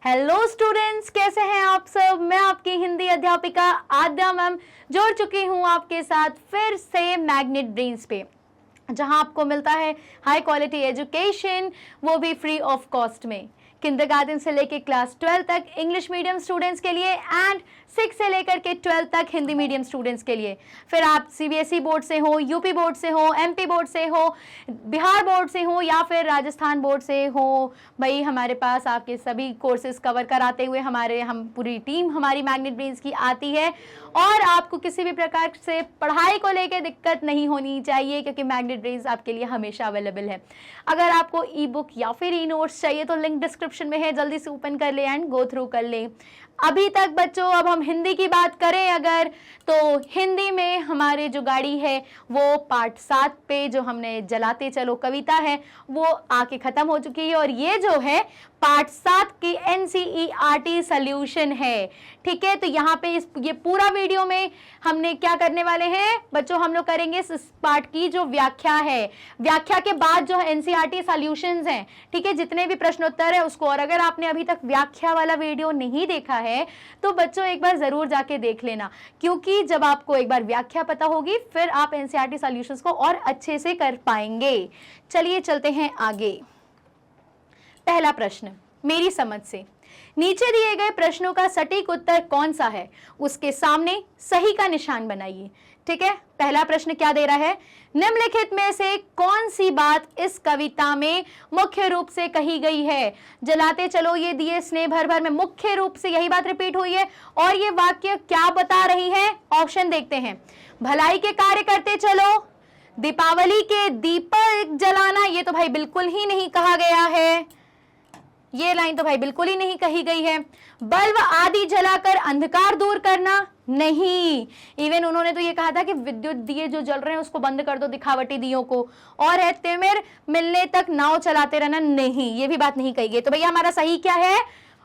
Hello students, कैसे हैं आप सब। मैं आपकी हिंदी अध्यापिका आद्या मैम जुड़ चुकी हूँ आपके साथ फिर से मैग्नेट ब्रेन्स पे, जहां आपको मिलता है हाई क्वालिटी एजुकेशन, वो भी फ्री ऑफ कॉस्ट में। किंडरगार्टन से लेकर क्लास 12 तक इंग्लिश मीडियम स्टूडेंट्स के लिए एंड 6 से लेकर के 12 तक हिंदी मीडियम स्टूडेंट्स के लिए। फिर आप सीबीएसई बोर्ड से हो, यूपी बोर्ड से हो, एमपी बोर्ड से हो, बिहार बोर्ड से हो या फिर राजस्थान बोर्ड से हो, भाई हमारे पास आपके सभी कोर्सेज कवर कराते हुए हम पूरी टीम हमारी मैग्नेट ब्रेन्स की आती है। और आपको किसी भी प्रकार से पढ़ाई को लेकर दिक्कत नहीं होनी चाहिए, क्योंकि मैग्नेट ब्रेन्स आपके लिए हमेशा अवेलेबल है। अगर आपको ई बुक या फिर ई नोट्स चाहिए तो लिंक डिस्क्रिप्शन में है, जल्दी से ओपन कर ले एंड गो थ्रू कर ले। अभी तक बच्चों, अब हम हिंदी की बात करें अगर, तो हिंदी में हमारे जो गाड़ी है वो पार्ट 7 पे जो हमने जलाते चलो कविता है वो आके खत्म हो चुकी है, और ये जो है पार्ट 7 की एनसीईआरटी सॉल्यूशन है। ठीक है, तो यहाँ पे ये पूरा वीडियो में हमने क्या करने वाले हैं बच्चों, हम लोग करेंगे इस पार्ट की जो व्याख्या है, व्याख्या के बाद जो एनसीईआरटी सॉल्यूशंस हैं, ठीक है, जितने भी प्रश्नोत्तर है उसको। और अगर आपने अभी तक व्याख्या वाला वीडियो नहीं देखा है तो बच्चों एक बार जरूर जाके देख लेना, क्योंकि जब आपको एक बार व्याख्या पता होगी फिर आप एनसीईआरटी सॉल्यूशंस को और अच्छे से कर पाएंगे। चलिए चलते हैं आगे। पहला प्रश्न मेरी समझ से, नीचे दिए गए प्रश्नों का सटीक उत्तर कौन सा है, उसके सामने सही का निशान बनाइए। ठीक है, पहला प्रश्न क्या दे रहा है, निम्नलिखित में से कौन सी बात इस कविता में मुख्य रूप से कही गई है। जलाते चलो ये दिए स्नेह भर भर में मुख्य रूप से यही बात रिपीट हुई है, और ये वाक्य क्या बता रही है। ऑप्शन देखते हैं, भलाई के कार्य करते चलो, दीपावली के दीपक जलाना, ये तो भाई बिल्कुल ही नहीं कहा गया है, ये लाइन तो भाई बिल्कुल ही नहीं कही गई है। बल्ब आदि जलाकर अंधकार दूर करना, नहीं। इवन उन्होंने तो ये कहा था कि विद्युत दिए जो जल रहे हैं उसको बंद कर दो, दिखावटी दियों को। और है तिमिर मिलने तक नाव चलाते रहना, नहीं, ये भी बात नहीं कही गई। तो भैया हमारा सही क्या है,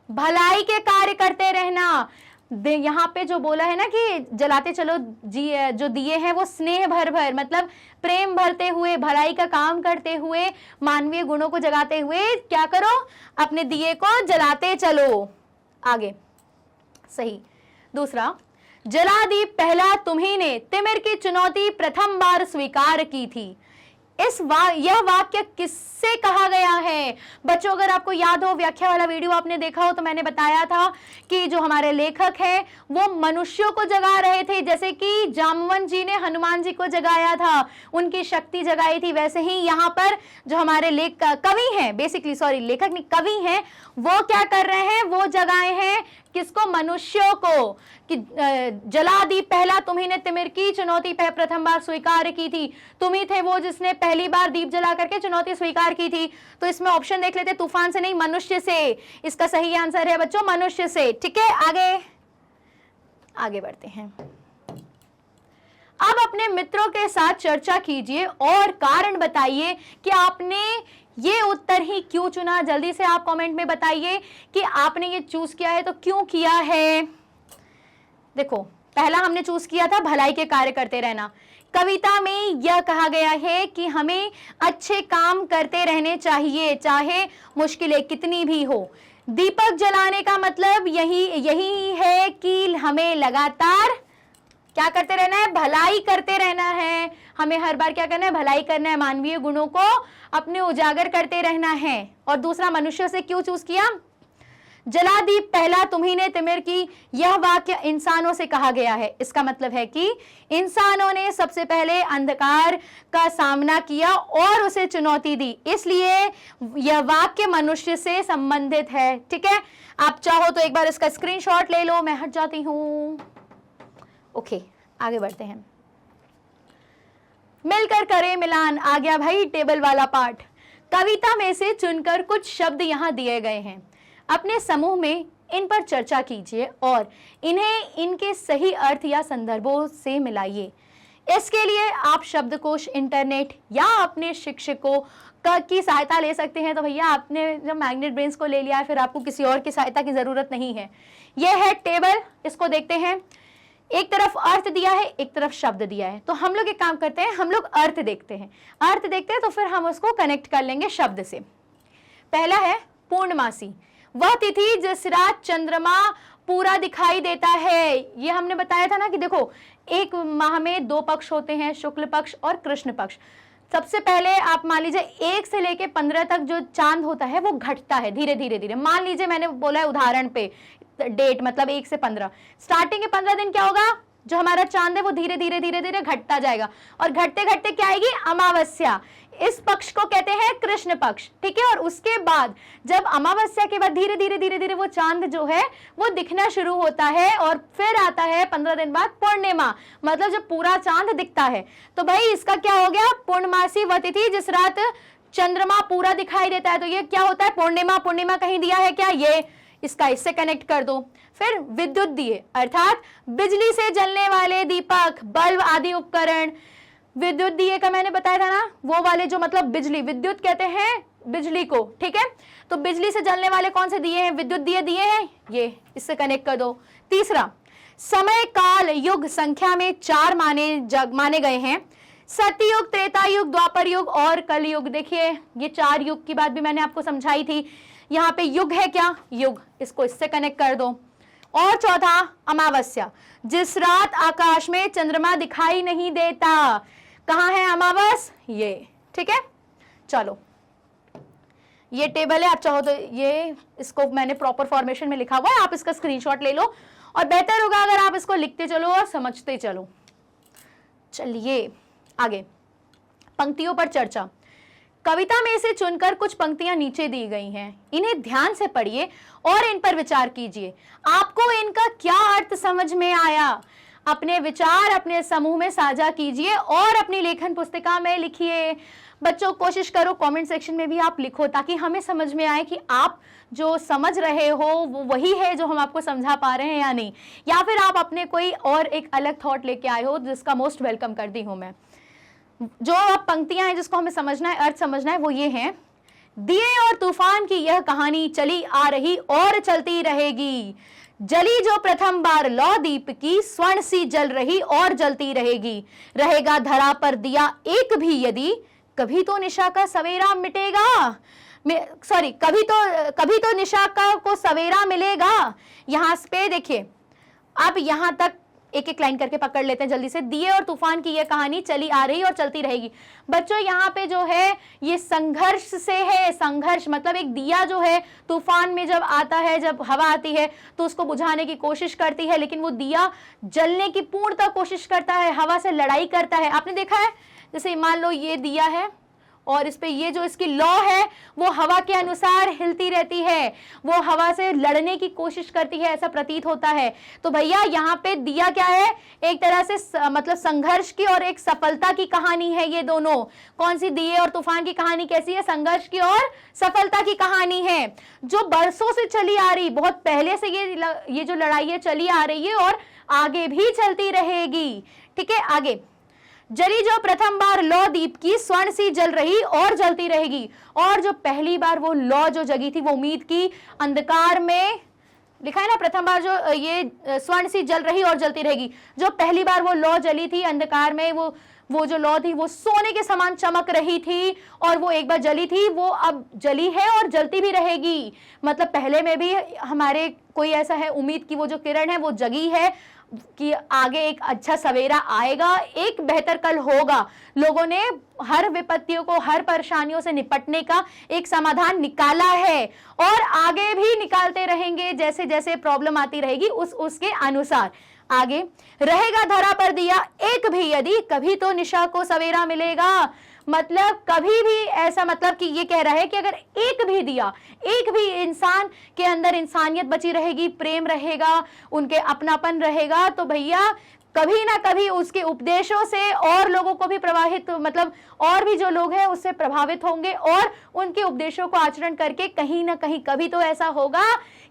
भलाई के कार्य करते रहना। यहाँ पे जो बोला है ना कि जलाते चलो जो दिए हैं वो स्नेह भर भर, मतलब प्रेम भरते हुए, भलाई का काम करते हुए, मानवीय गुणों को जगाते हुए क्या करो, अपने दिए को जलाते चलो। आगे सही। दूसरा, जला दीप पहला तुम्ही ने, तिमिर की चुनौती प्रथम बार स्वीकार की थी। यह वाक्य किससे कहा गया है बच्चों। अगर आपको याद हो, व्याख्या वाला वीडियो आपने देखा हो तो मैंने बताया था कि जो हमारे लेखक हैं वो मनुष्यों को जगा रहे थे, जैसे कि जामवंत जी ने हनुमान जी को जगाया था, उनकी शक्ति जगाई थी। वैसे ही यहाँ पर जो हमारे कवि हैं, बेसिकली सॉरी लेखक नहीं कवि हैं, वो क्या कर रहे हैं, वो जगाए हैं किसको, मनुष्यों को, कि जला दी पहला तुम्ही ने, तिमिर की चुनौती प्रथम बार स्वीकार की थी। तुम ही थे वो जिसने पहली बार दीप जला करके चुनौती स्वीकार की थी। तो इसमें ऑप्शन देख लेते, तूफान से नहीं मनुष्य से। इसका सही आंसर है बच्चों मनुष्य से। ठीक है, आगे बढ़ते हैं। अब अपने मित्रों के साथ चर्चा कीजिए और कारण बताइए कि आपने ये उत्तर ही क्यों चुना। जल्दी से आप कमेंट में बताइए कि आपने ये चूज किया है तो क्यों किया है। देखो, पहला हमने चूज किया था भलाई के कार्य करते रहना। कविता में यह कहा गया है कि हमें अच्छे काम करते रहने चाहिए, चाहे मुश्किलें कितनी भी हो। दीपक जलाने का मतलब यही है कि हमें लगातार क्या करते रहना है, भलाई करते रहना है। हमें हर बार क्या करना है, भलाई करना है, मानवीय गुणों को अपने उजागर करते रहना है। और दूसरा, मनुष्य से क्यों चूज किया, जला दीप पहला तुम्ही ने तिमिर की, यह वाक्य इंसानों से कहा गया है। इसका मतलब है कि इंसानों ने सबसे पहले अंधकार का सामना किया और उसे चुनौती दी, इसलिए यह वाक्य मनुष्य से संबंधित है। ठीक है, आप चाहो तो एक बार इसका स्क्रीनशॉट ले लो, मैं हट जाती हूं। ओके, आगे बढ़ते हैं। मिलकर करें मिलान, आ गया भाई टेबल वाला पार्ट। कविता में से चुनकर कुछ शब्द यहां दिए गए हैं, अपने समूह में इन पर चर्चा कीजिए और इन्हें इनके सही अर्थ या संदर्भों से मिलाइए। इसके लिए आप शब्दकोश, इंटरनेट या अपने शिक्षकों की सहायता ले सकते हैं। तो भैया आपने जब मैग्नेट ब्रेन्स को ले लिया है फिर आपको किसी और की सहायता की जरूरत नहीं है। यह है टेबल, इसको देखते हैं। एक तरफ अर्थ दिया है, एक तरफ शब्द दिया है। तो हम लोग एक काम करते हैं, हम लोग अर्थ देखते हैं। अर्थ देखते हैं तो फिर हम उसको कनेक्ट कर लेंगे शब्द से। पहला है पूर्णमासी। वह तिथि जिस रात चंद्रमा पूरा दिखाई देता है। ये हमने बताया था ना कि देखो एक माह में 2 पक्ष होते हैं, शुक्ल पक्ष और कृष्ण पक्ष। सबसे पहले आप मान लीजिए 1 से लेके 15 तक जो चांद होता है वो घटता है धीरे धीरे धीरे। मान लीजिए मैंने बोला है उदाहरण पे डेट, मतलब 1 से 15, स्टार्टिंग के 15 दिन क्या होगा, जो हमारा चांद है वो धीरे धीरे धीरे धीरे घटता जाएगा और घटते घटते क्या आएगी, अमावस्या। इस पक्ष को कहते हैं कृष्ण पक्ष, ठीक है। और उसके बाद जब अमावस्या के बाद धीरे धीरे धीरे धीरे वो चांद जो है वो दिखना शुरू होता है और फिर आता है 15 दिन बाद पूर्णिमा, मतलब जब पूरा चांद दिखता है। तो भाई इसका क्या हो गया, पूर्णमासी वह तिथि जिस रात चंद्रमा पूरा दिखाई देता है। तो ये क्या होता है, पूर्णिमा। पूर्णिमा कहीं दिया है क्या, ये इसका इससे कनेक्ट कर दो। फिर विद्युत दिए अर्थात बिजली से जलने वाले दीपक, बल्ब आदि उपकरण। विद्युत दिए का मैंने बताया था ना, वो वाले जो मतलब बिजली, विद्युत कहते हैं बिजली को, ठीक है। तो बिजली से जलने वाले कौन से दिए हैं, विद्युत दिए दिए हैं, ये इससे कनेक्ट कर दो। तीसरा, समय काल युग संख्या में 4 माने गए हैं, सतयुग, त्रेता युग, द्वापर युग और कलयुग। देखिए ये 4 युग की बात भी मैंने आपको समझाई थी। यहाँ पे युग है क्या, युग, इसको इससे कनेक्ट कर दो। और चौथा, अमावस्या, जिस रात आकाश में चंद्रमा दिखाई नहीं देता। कहाँ है अमावस, ये, ठीक है। चलो ये टेबल है, आप चाहो तो ये इसको मैंने प्रॉपर फॉर्मेशन में लिखा हुआ है, आप इसका स्क्रीनशॉट ले लो और बेहतर होगा अगर आप इसको लिखते चलो और समझते चलो। चलिए आगे, पंक्तियों पर चर्चा। कविता में से चुनकर कुछ पंक्तियां नीचे दी गई हैं, इन्हें ध्यान से पढ़िए और इन पर विचार कीजिए। आपको इनका क्या अर्थ समझ में आया, अपने विचार अपने समूह में साझा कीजिए और अपनी लेखन पुस्तिका में लिखिए। बच्चों कोशिश करो कमेंट सेक्शन में भी आप लिखो, ताकि हमें समझ में आए कि आप जो समझ रहे हो वो वही है जो हम आपको समझा पा रहे हैं या नहीं, या फिर आप अपने कोई और एक अलग थॉट लेके आए हो, जिसका मोस्ट वेलकम करती हूं मैं। जो अब पंक्तियां हैं जिसको हमें समझना है, अर्थ समझना है, वो ये हैं। दिए और तूफान की यह कहानी चली आ रही और चलती रहेगी, जली जो प्रथम बार लौ दीप की, स्वर्ण सी जल रही और जलती रहेगी। रहेगा धरा पर दिया एक भी यदि, कभी तो निशा का सवेरा मिटेगा, कभी तो निशा का को सवेरा मिलेगा। यहां पे देखिए, अब यहां तक एक एक लाइन करके पकड़ लेते हैं जल्दी से। दिए और तूफान की यह कहानी चली आ रही और चलती रहेगी। बच्चों यहाँ पे जो है ये संघर्ष से है, संघर्ष मतलब एक दिया जो है तूफान में जब आता है, जब हवा आती है तो उसको बुझाने की कोशिश करती है, लेकिन वो दिया जलने की पूर्णतः कोशिश करता है, हवा से लड़ाई करता है। आपने देखा है, जैसे मान लो ये दिया है और इस पे ये जो इसकी लौ है वो हवा के अनुसार हिलती रहती है, वो हवा से लड़ने की कोशिश करती है, ऐसा प्रतीत होता है। तो भैया यहाँ पे दिया क्या है, एक तरह से मतलब संघर्ष की और एक सफलता की कहानी है। ये दोनों कौन सी, दिए और तूफान की कहानी कैसी है, संघर्ष की और सफलता की कहानी है, जो बरसों से चली आ रही, बहुत पहले से ये जो लड़ाई है चली आ रही है और आगे भी चलती रहेगी। ठीक है, आगे, जली जो प्रथम बार लौ दीप की, स्वर्ण सी जल रही और जलती रहेगी। और जो पहली बार वो लौ जो जगी थी, वो उम्मीद की अंधकार में, लिखा है ना प्रथम बार जो ये स्वर्ण सी जल रही और जलती रहेगी। जो पहली बार वो लौ जली थी अंधकार में, वो जो लौ थी वो सोने के समान चमक रही थी और वो एक बार जली थी, वो अब जली है और जलती भी रहेगी। मतलब पहले में भी हमारे कोई ऐसा है उम्मीद की वो जो किरण है वो जगी है कि आगे एक अच्छा सवेरा आएगा, एक बेहतर कल होगा। लोगों ने हर विपत्तियों को, हर परेशानियों से निपटने का एक समाधान निकाला है और आगे भी निकालते रहेंगे, जैसे जैसे प्रॉब्लम आती रहेगी उसके अनुसार। आगे, रहेगा धरा पर दिया एक भी यदि, कभी तो निशा को सवेरा मिलेगा। मतलब कभी भी ऐसा, मतलब कि ये कह रहा है कि अगर एक भी दिया, एक भी इंसान के अंदर इंसानियत बची रहेगी, प्रेम रहेगा, उनके अपनापन रहेगा, तो भैया कभी ना कभी उसके उपदेशों से और लोगों को भी प्रभावित, मतलब और भी जो लोग हैं उससे प्रभावित होंगे और उनके उपदेशों को आचरण करके कहीं ना कहीं कभी तो ऐसा होगा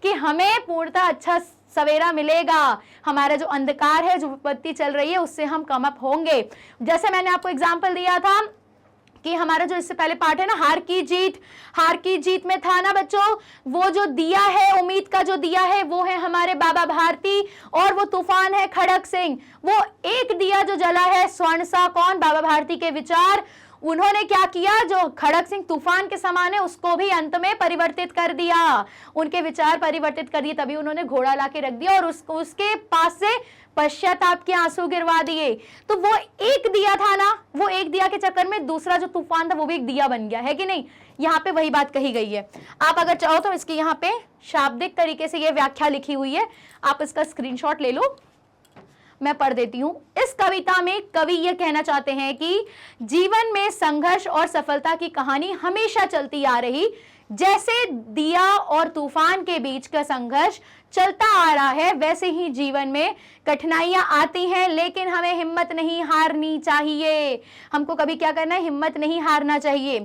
कि हमें पूर्णतः अच्छा सवेरा मिलेगा। हमारा जो अंधकार है, जो विपत्ति चल रही है, उससे हम कम अप होंगे। जैसे मैंने आपको एग्जाम्पल दिया था कि हमारा जो इससे पहले पार्ट है ना, हार की जीत में था ना बच्चों, वो जो दिया है, उम्मीद का जो दिया है, वो है हमारे बाबा भारती और वो तूफान है खड़क सिंह। वो एक दिया जो जला है स्वर्ण सा, कौन, बाबा भारती के विचार, उन्होंने क्या किया, जो खड़क सिंह तूफान के समान है उसको भी अंत में परिवर्तित कर दिया, उनके विचार परिवर्तित कर दिए, तभी उन्होंने घोड़ा लाके रख दिया और उसके पास से पश्चाताप के आंसू गिरवा दिए। तो वो एक दिया था ना, वो एक दिया के चक्कर में दूसरा जो तूफान था वो भी एक दिया बन गया, है कि नहीं। यहाँ पे वही बात कही गई है। आप अगर चाहो तो इसकी यहाँ पे शाब्दिक तरीके से ये व्याख्या लिखी हुई है, आप इसका स्क्रीनशॉट ले लो, मैं पढ़ देती हूं। इस कविता में कवि यह कहना चाहते हैं कि जीवन में संघर्ष और सफलता की कहानी हमेशा चलती आ रही, जैसे दिया और तूफान के बीच का संघर्ष चलता आ रहा है, वैसे ही जीवन में कठिनाइयां आती हैं, लेकिन हमें हिम्मत नहीं हारनी चाहिए। हमको कभी क्या करना है, हिम्मत नहीं हारना चाहिए।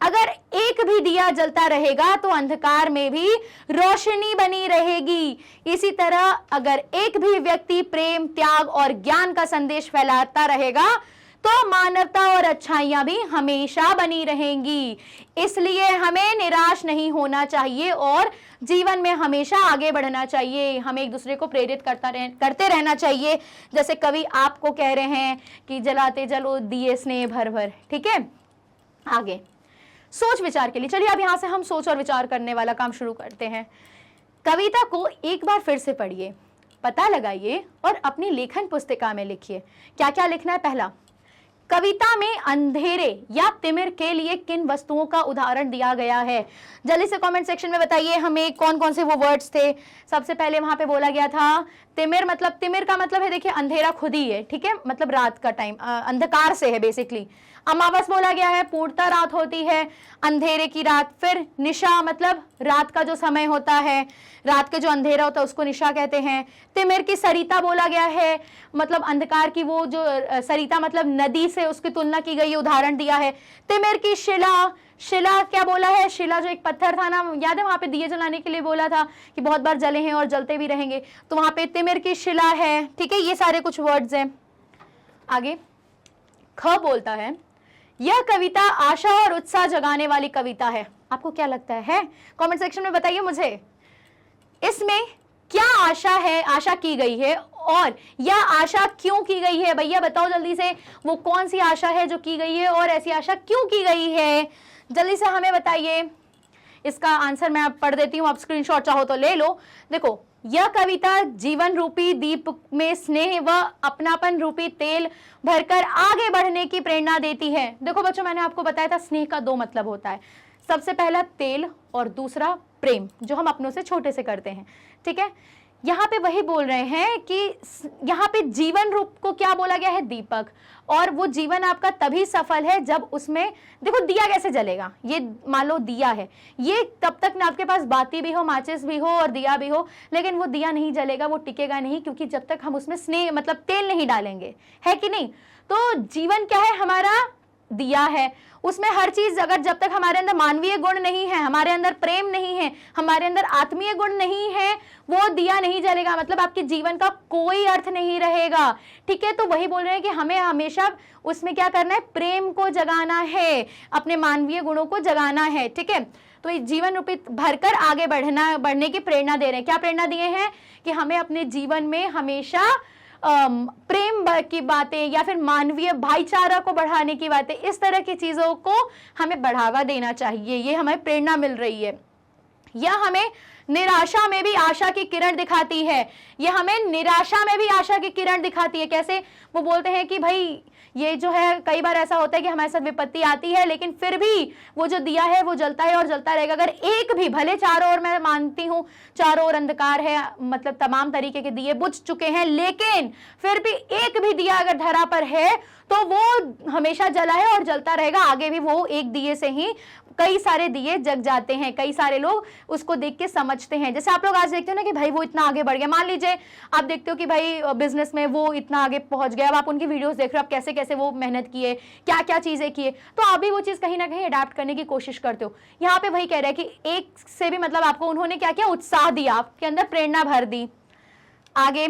अगर एक भी दिया जलता रहेगा तो अंधकार में भी रोशनी बनी रहेगी। इसी तरह अगर एक भी व्यक्ति प्रेम, त्याग और ज्ञान का संदेश फैलाता रहेगा तो मानवता और अच्छाइयां भी हमेशा बनी रहेंगी। इसलिए हमें निराश नहीं होना चाहिए और जीवन में हमेशा आगे बढ़ना चाहिए। हमें एक दूसरे को प्रेरित करते रहना चाहिए। जैसे कवि आपको कह रहे हैं कि जलाते जलो दिए स्नेह भर भर। ठीक है, आगे सोच विचार के लिए चलिए अब यहां से हम सोच और विचार करने वाला काम शुरू करते हैं। कविता को एक बार फिर से पढ़िए, पता लगाइए और अपनी लेखन पुस्तिका में लिखिए। क्या क्या लिखना है। पहला, कविता में अंधेरे या तिमिर के लिए किन वस्तुओं का उदाहरण दिया गया है। जल्दी से कमेंट सेक्शन में बताइए हमें कौन कौन से वो वर्ड्स थे। सबसे पहले वहां पे बोला गया था तिमिर, मतलब तिमिर का मतलब है देखिए अंधेरा खुद ही है, ठीक है, मतलब रात का टाइम, अंधकार से है बेसिकली। अमावस बोला गया है, पूर्णतः रात होती है, अंधेरे की रात। फिर निशा मतलब रात का जो समय होता है, रात के जो अंधेरा होता है उसको निशा कहते हैं। तिमिर की सरिता बोला गया है, मतलब अंधकार की वो जो सरिता मतलब नदी से उसकी तुलना की गई, उदाहरण दिया है। तिमिर की शिला, शिला क्या बोला है, शिला जो एक पत्थर था ना, याद है वहां पे दिए जलाने के लिए बोला था कि बहुत बार जले हैं और जलते भी रहेंगे, तो वहां पे तिमिर की शिला है। ठीक है, ये सारे कुछ वर्ड्स हैं। आगे ख बोलता है यह कविता आशा और उत्साह जगाने वाली कविता है। आपको क्या लगता है? कमेंट सेक्शन में बताइए मुझे, इसमें क्या आशा है, आशा की गई है और यह आशा क्यों की गई है। भैया बताओ जल्दी से, वो कौन सी आशा है जो की गई है और ऐसी आशा क्यों की गई है, जल्दी से हमें बताइए। इसका आंसर मैं आप पढ़ देती हूँ, आप स्क्रीनशॉट चाहो तो ले लो। देखो, यह कविता जीवन रूपी दीप में स्नेह व अपनापन रूपी तेल भरकर आगे बढ़ने की प्रेरणा देती है। देखो बच्चों, मैंने आपको बताया था स्नेह का दो मतलब होता है, सबसे पहला तेल और दूसरा प्रेम, जो हम अपनों से छोटे से करते हैं। ठीक है, यहाँ पे वही बोल रहे हैं कि यहाँ पे जीवन रूप को क्या बोला गया है, दीपक, और वो जीवन आपका तभी सफल है जब उसमें, देखो दिया कैसे जलेगा, ये मान लो दिया है, ये तब तक ना आपके पास बाती भी हो, माचिस भी हो और दिया भी हो, लेकिन वो दिया नहीं जलेगा, वो टिकेगा नहीं, क्योंकि जब तक हम उसमें स्नेह मतलब तेल नहीं डालेंगे, है कि नहीं। तो जीवन क्या है, हमारा दिया है, उसमें हर चीज, अगर जब तक हमारे अंदर मानवीय गुण नहीं है, हमारे अंदर प्रेम नहीं है, हमारे अंदर आत्मीय गुण नहीं है, वो दिया नहीं जलेगा, मतलब आपके जीवन का कोई अर्थ नहीं रहेगा। ठीक है, तो वही बोल रहे हैं कि हमें हमेशा उसमें क्या करना है, प्रेम को जगाना है, अपने मानवीय गुणों को जगाना है। ठीक है, तो ये जीवन रूपी भरकर आगे बढ़ने की प्रेरणा दे रहे हैं। क्या प्रेरणा दिए हैं कि हमें अपने जीवन में हमेशा प्रेम की बातें या फिर मानवीय भाईचारा को बढ़ाने की बातें, इस तरह की चीजों को हमें बढ़ावा देना चाहिए। ये हमें प्रेरणा मिल रही है। यह हमें निराशा में भी आशा की किरण दिखाती है, यह हमें निराशा में भी आशा की किरण दिखाती है। कैसे? वो बोलते हैं कि भाई ये जो है, कई बार ऐसा होता है कि हमारे साथ विपत्ति आती है, लेकिन फिर भी वो जो दिया है वो जलता है और जलता रहेगा। अगर एक भी, भले चारों ओर, मैं मानती हूँ चारों ओर अंधकार है, मतलब तमाम तरीके के दिए बुझ चुके हैं, लेकिन फिर भी एक भी दिया अगर धरा पर है तो वो हमेशा जला है और जलता रहेगा। आगे भी वो एक दिए से ही कई सारे दिए जग जाते हैं, कई सारे लोग उसको देख के समझते हैं। जैसे आप लोग आज देखते हो ना कि भाई वो इतना आगे बढ़ गया, मान लीजिए आप देखते हो कि भाई बिजनेस में वो इतना आगे पहुंच गया, अब आप उनकी वीडियोस देख रहे हो, आप कैसे कैसे वो मेहनत किए, क्या क्या चीजें किए, तो आप भी वो चीज कहीं ना कहीं अडेप्ट करने की कोशिश करते हो। यहाँ पे वही कह रहे हैं कि एक से भी मतलब आपको उन्होंने क्या किया, उत्साह दिया, आपके अंदर प्रेरणा भर दी। आगे,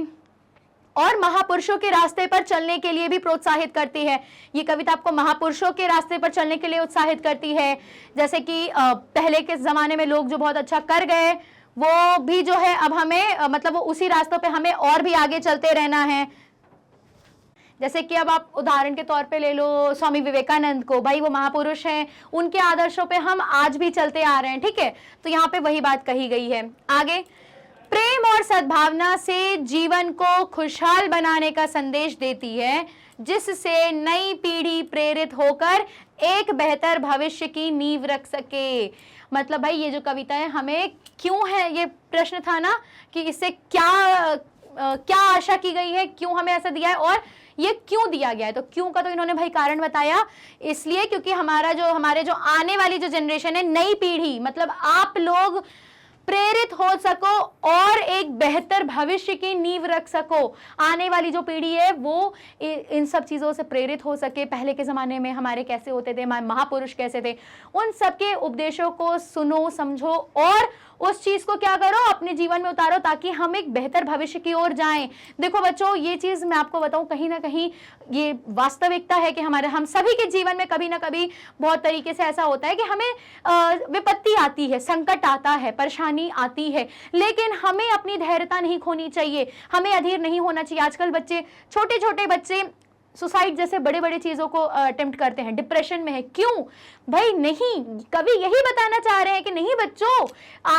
और महापुरुषों के रास्ते पर चलने के लिए भी प्रोत्साहित करती है। ये कविता आपको महापुरुषों के रास्ते पर चलने के लिए उत्साहित करती है। जैसे कि पहले के जमाने में लोग जो बहुत अच्छा कर गए, वो भी जो है अब हमें मतलब वो उसी रास्तों पे हमें और भी आगे चलते रहना है। जैसे कि अब आप उदाहरण के तौर पे ले लो स्वामी विवेकानंद को, भाई वो महापुरुष हैं, उनके आदर्शों पे हम आज भी चलते आ रहे हैं, ठीक है। तो यहाँ पे वही बात कही गई है। आगे, प्रेम और सद्भावना से जीवन को खुशहाल बनाने का संदेश देती है, जिससे नई पीढ़ी प्रेरित होकर एक बेहतर भविष्य की नींव रख सके। मतलब भाई ये जो कविता है हमें क्यों है, ये प्रश्न था ना कि इससे क्या आशा की गई है, क्यों हमें ऐसा दिया है और ये क्यों दिया गया है। तो क्यों का तो इन्होंने भाई कारण बताया, इसलिए क्योंकि हमारे जो आने वाली जो जनरेशन है, नई पीढ़ी, मतलब आप लोग प्रेरित हो सको और एक बेहतर भविष्य की नींव रख सको। आने वाली जो पीढ़ी है वो इन सब चीज़ों से प्रेरित हो सके। पहले के ज़माने में हमारे कैसे होते थे, हमारे महापुरुष कैसे थे, उन सबके उपदेशों को सुनो, समझो और उस चीज़ को क्या करो, अपने जीवन में उतारो, ताकि हम एक बेहतर भविष्य की ओर जाएं। देखो बच्चों, ये चीज़ मैं आपको बताऊं, कहीं ना कहीं ये वास्तविकता है कि हम सभी के जीवन में कभी ना कभी बहुत तरीके से ऐसा होता है कि हमें विपत्ति आती है, संकट आता है, परेशानी आती है, लेकिन हमें अपनी धैर्यता नहीं खोनी चाहिए, हमें अधीर नहीं होना चाहिए। आजकल बच्चे, छोटे छोटे बच्चे सुसाइड जैसे बड़े बड़े चीज़ों को अटेम्प्ट करते हैं, डिप्रेशन में है। क्यों भाई? नहीं, कवि यही बताना चाह रहे हैं कि नहीं बच्चों,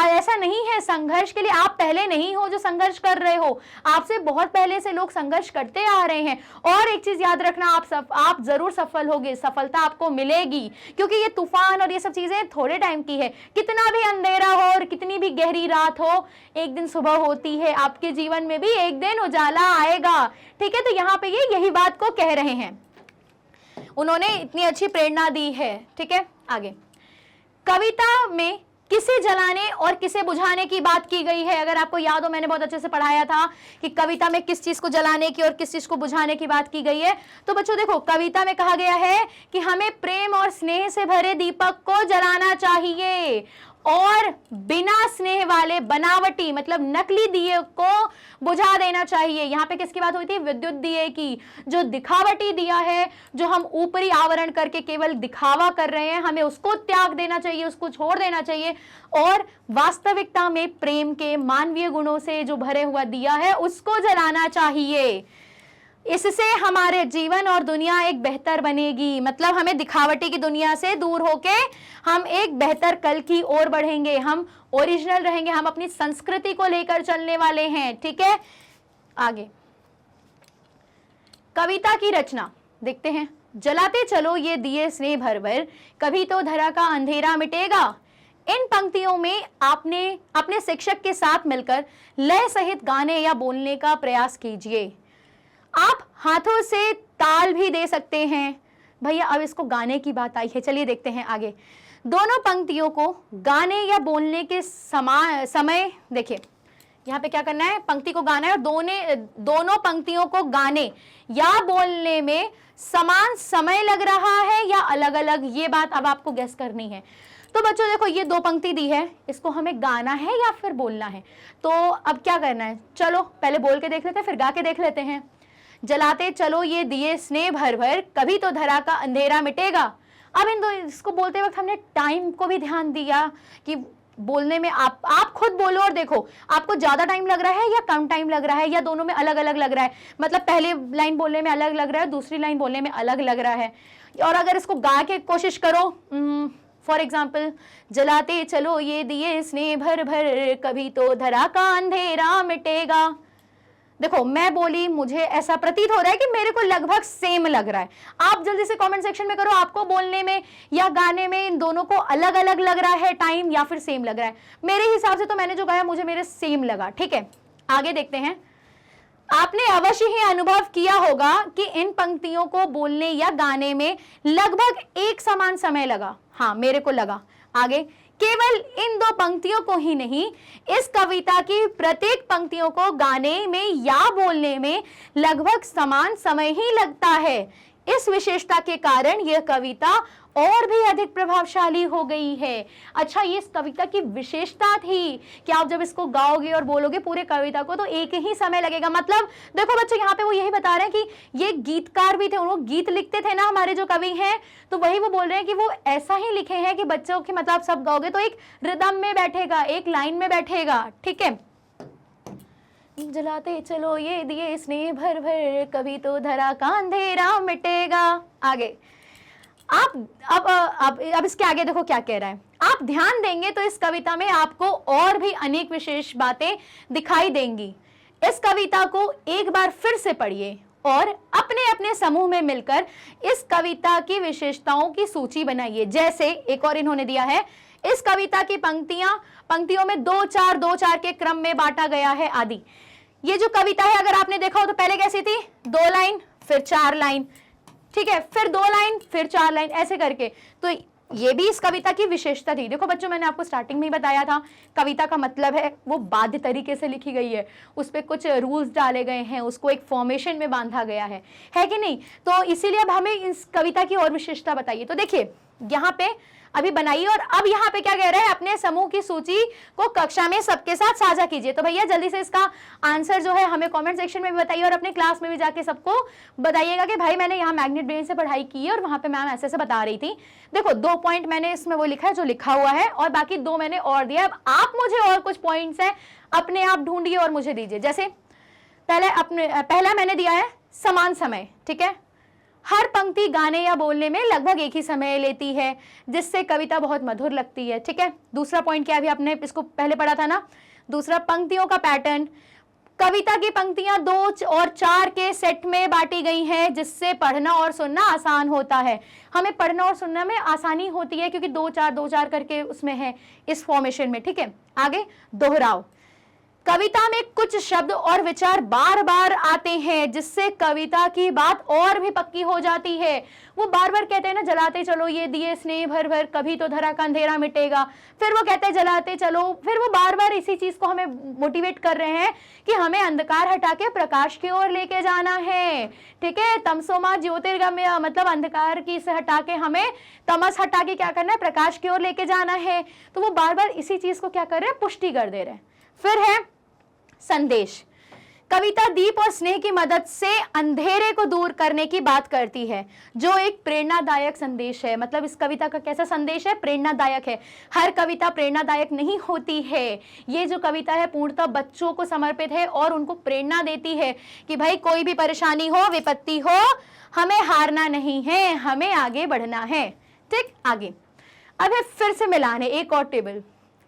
ऐसा नहीं है। संघर्ष के लिए आप पहले नहीं हो जो संघर्ष कर रहे हो, आपसे बहुत पहले से लोग संघर्ष करते आ रहे हैं। और एक चीज याद रखना, आप जरूर सफल होगे, सफलता आपको मिलेगी, क्योंकि ये तूफान और ये सब चीजें थोड़े टाइम की है। कितना भी अंधेरा हो और कितनी भी गहरी रात हो, एक दिन सुबह होती है। आपके जीवन में भी एक दिन उजाला आएगा, ठीक है। तो यहाँ पे ये यही बात को कह रहे हैं, उन्होंने इतनी अच्छी प्रेरणा दी है, ठीक है। आगे, कविता में किसे जलाने और किसे बुझाने की बात की गई है। अगर आपको याद हो, मैंने बहुत अच्छे से पढ़ाया था कि कविता में किस चीज को जलाने की और किस चीज को बुझाने की बात की गई है। तो बच्चों देखो, कविता में कहा गया है कि हमें प्रेम और स्नेह से भरे दीपक को जलाना चाहिए और बिना स्नेह वाले बनावटी मतलब नकली दिए को बुझा देना चाहिए। यहाँ पे किसकी बात हुई थी? विद्युत दिए की। जो दिखावटी दिया है, जो हम ऊपरी आवरण करके केवल दिखावा कर रहे हैं, हमें उसको त्याग देना चाहिए, उसको छोड़ देना चाहिए और वास्तविकता में प्रेम के मानवीय गुणों से जो भरे हुआ दिया है उसको जलाना चाहिए। इससे हमारे जीवन और दुनिया एक बेहतर बनेगी। मतलब हमें दिखावटी की दुनिया से दूर होके हम एक बेहतर कल की ओर बढ़ेंगे, हम ओरिजिनल रहेंगे, हम अपनी संस्कृति को लेकर चलने वाले हैं, ठीक है। आगे, कविता की रचना देखते हैं। जलाते चलो ये दिए स्नेह भर भर, कभी तो धरा का अंधेरा मिटेगा। इन पंक्तियों में आपने अपने शिक्षक के साथ मिलकर लय सहित गाने या बोलने का प्रयास कीजिए। आप हाथों से ताल भी दे सकते हैं। भैया अब इसको गाने की बात आई है, चलिए देखते हैं आगे। दोनों पंक्तियों को गाने या बोलने के समय देखिए, यहाँ पे क्या करना है, पंक्ति को गाना है और दोनों पंक्तियों को गाने या बोलने में समान समय लग रहा है या अलग अलग, ये बात अब आपको गेस करनी है। तो बच्चों देखो, ये दो पंक्ति दी है, इसको हमें गाना है या फिर बोलना है। तो अब क्या करना है, चलो पहले बोल के देख लेते हैं, फिर गा के देख लेते हैं। जलाते चलो ये दिए स्नेह भर भर, कभी तो धरा का अंधेरा मिटेगा। अब इसको बोलते वक्त हमने टाइम को भी ध्यान दिया कि बोलने में आप खुद बोलो और देखो आपको ज्यादा टाइम लग रहा है या कम टाइम लग रहा है या दोनों में अलग अलग लग रहा है। मतलब पहले लाइन बोलने में अलग लग रहा है, दूसरी लाइन बोलने में अलग लग रहा है। और अगर इसको गा के कोशिश करो, फॉर एग्जाम्पल, जलाते चलो ये दिए स्नेह भर भर, कभी तो धरा का अंधेरा मिटेगा। देखो मैं बोली, मुझे ऐसा प्रतीत हो रहा है कि मेरे को लगभग सेम लग रहा है। आप जल्दी से कमेंट सेक्शन में करो, आपको बोलने में या गाने में इन दोनों को अलग अलग लग रहा है टाइम या फिर सेम लग रहा है। मेरे हिसाब से तो मैंने जो गाया मुझे मेरे सेम लगा, ठीक है। आगे देखते हैं। आपने अवश्य ही अनुभव किया होगा कि इन पंक्तियों को बोलने या गाने में लगभग एक समान समय लगा। हाँ, मेरे को लगा। आगे, केवल इन दो पंक्तियों को ही नहीं, इस कविता की प्रत्येक पंक्तियों को गाने में या बोलने में लगभग समान समय ही लगता है। इस विशेषता के कारण यह कविता और भी अधिक प्रभावशाली हो गई है। अच्छा, ये इस कविता की विशेषता थी कि आप जब इसको गाओगे और बोलोगे पूरे कविता को तो एक ही समय लगेगा। मतलब देखो बच्चे, यहाँ पे वो यही बता रहे हैं कि ये गीतकार भी थे, वो गीत लिखते थे ना हमारे जो कवि हैं, तो वही वो बोल रहे हैं कि वो ऐसा ही लिखे हैं कि बच्चों की मतलब सब गाओगे तो एक रिदम में बैठेगा, एक लाइन में बैठेगा, ठीक है। जलाते चलो ये दिए स्नेह भर भर, कभी तो धरा का अंधेरा मिटेगा। आगे आप अब इसके आगे देखो क्या कह रहा है। आप ध्यान देंगे तो इस कविता में आपको और भी अनेक विशेष बातें दिखाई देंगी। इस कविता को एक बार फिर से पढ़िए और अपने अपने समूह में मिलकर इस कविता की विशेषताओं की सूची बनाइए। जैसे एक और इन्होंने दिया है, इस कविता की पंक्तियों में 2-4 के क्रम में बांटा गया है आदि। ये जो कविता है अगर आपने देखा हो तो पहले कैसी थी, 2 लाइन फिर 4 लाइन, ठीक है, फिर 2 लाइन फिर 4 लाइन, ऐसे करके। तो ये भी इस कविता की विशेषता थी। देखो बच्चों, मैंने आपको स्टार्टिंग में ही बताया था, कविता का मतलब है वो बाध्य तरीके से लिखी गई है, उस पर कुछ रूल्स डाले गए हैं, उसको एक फॉर्मेशन में बांधा गया है कि नहीं। तो इसीलिए अब हमें इस कविता की और विशेषता बताइए। तो देखिए यहाँ पे अभी बनाइए और अब यहाँ पे क्या कह रहा है, अपने समूह की सूची को कक्षा में सबके साथ साझा कीजिए। तो भैया जल्दी से इसका आंसर जो है हमें कमेंट सेक्शन में भी बताइए और अपने क्लास में भी जाके सबको बताइएगा कि भाई मैंने यहाँ मैग्नेट ब्रेन से पढ़ाई की है और वहां पे मैम ऐसे ऐसे बता रही थी। देखो 2 पॉइंट मैंने इसमें वो लिखा है जो लिखा हुआ है और बाकी 2 मैंने और दिया। अब आप मुझे और कुछ पॉइंट्स है अपने आप ढूंढिए और मुझे दीजिए। जैसे पहला मैंने दिया है समान समय, ठीक है, हर पंक्ति गाने या बोलने में लगभग एक ही समय लेती है जिससे कविता बहुत मधुर लगती है, ठीक है। दूसरा पॉइंट क्या है, अभी आपने इसको पहले पढ़ा था ना, दूसरा पंक्तियों का पैटर्न, कविता की पंक्तियां 2 और 4 के सेट में बांटी गई हैं जिससे पढ़ना और सुनना आसान होता है। हमें पढ़ना और सुनना में आसानी होती है क्योंकि 2-4 करके उसमें है इस फॉर्मेशन में, ठीक है। आगे दोहराव, कविता में कुछ शब्द और विचार बार बार आते हैं जिससे कविता की बात और भी पक्की हो जाती है। वो बार बार कहते हैं ना, जलाते चलो ये दिए स्नेह भर भर, कभी तो धरा का अंधेरा मिटेगा, फिर वो कहते हैं जलाते चलो, फिर वो बार बार इसी चीज को हमें मोटिवेट कर रहे हैं कि हमें अंधकार हटा के प्रकाश की ओर लेके जाना है, ठीक है। तमसोमा ज्योतिर्गमय, मतलब अंधकार की से हटा के हमें तमस हटा के क्या करना है, प्रकाश की ओर लेके जाना है। तो वो बार बार इसी चीज को क्या कर रहे हैं, पुष्टि कर दे रहे हैं। फिर है संदेश, कविता दीप और स्नेह की मदद से अंधेरे को दूर करने की बात करती है जो एक प्रेरणादायक संदेश है। मतलब इस कविता का कैसा संदेश है, प्रेरणादायक है। हर कविता प्रेरणादायक नहीं होती है, ये जो कविता है पूर्णतः बच्चों को समर्पित है और उनको प्रेरणा देती है कि भाई कोई भी परेशानी हो, विपत्ति हो, हमें हारना नहीं है, हमें आगे बढ़ना है, ठीक। आगे अब है फिर से मिलाने, एक और टेबल,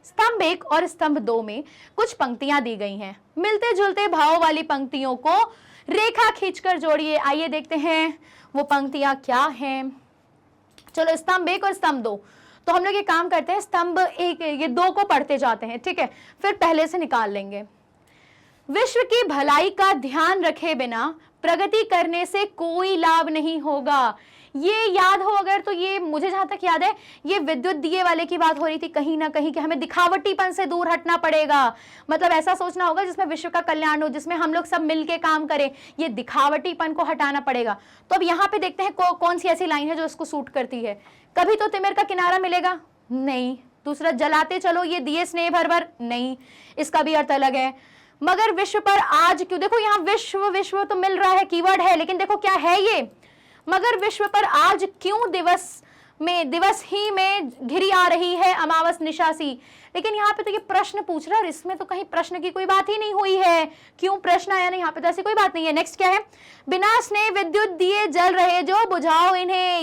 स्तंभ 1 और स्तंभ 2 में कुछ पंक्तियां दी गई हैं। मिलते जुलते भाव वाली पंक्तियों को रेखा खींचकर जोड़िए। आइए देखते हैं वो पंक्तियां क्या हैं। चलो स्तंभ 1 और स्तंभ 2, तो हम लोग ये काम करते हैं, स्तंभ 1 ये 2 को पढ़ते जाते हैं, ठीक है, फिर पहले से निकाल लेंगे। विश्व की भलाई का ध्यान रखे बिना प्रगति करने से कोई लाभ नहीं होगा। ये याद हो अगर तो ये मुझे जहां तक याद है ये विद्युत दिए वाले की बात हो रही थी कहीं ना कहीं कि हमें दिखावटीपन से दूर हटना पड़ेगा। मतलब ऐसा सोचना होगा जिसमें विश्व का कल्याण हो, जिसमें हम लोग सब मिलके काम करें, ये दिखावटीपन को हटाना पड़ेगा। तो अब यहाँ पे देखते हैं कौन सी ऐसी लाइन है जो इसको सूट करती है। कभी तो तिमिर का किनारा मिलेगा, नहीं। दूसरा, जलाते चलो ये दिए स्नेह भर भर, नहीं, इसका भी अर्थ अलग है। मगर विश्व पर आज क्यों, देखो यहाँ विश्व विश्व तो मिल रहा है, कीवर्ड है, लेकिन देखो क्या है ये, मगर विश्व पर आज क्यों दिवस ही में घिरी आ रही है अमावस निशासी। लेकिन यहाँ पे तो ये प्रश्न पूछ रहा है और इसमें तो कहीं प्रश्न की कोई बात ही नहीं हुई है, क्यों प्रश्न आया नहीं, यहाँ पे तो ऐसी कोई बात नहीं है। नेक्स्ट क्या है, बिना स्नेह विद्युत दिए जल रहे जो बुझाओ इन्हें,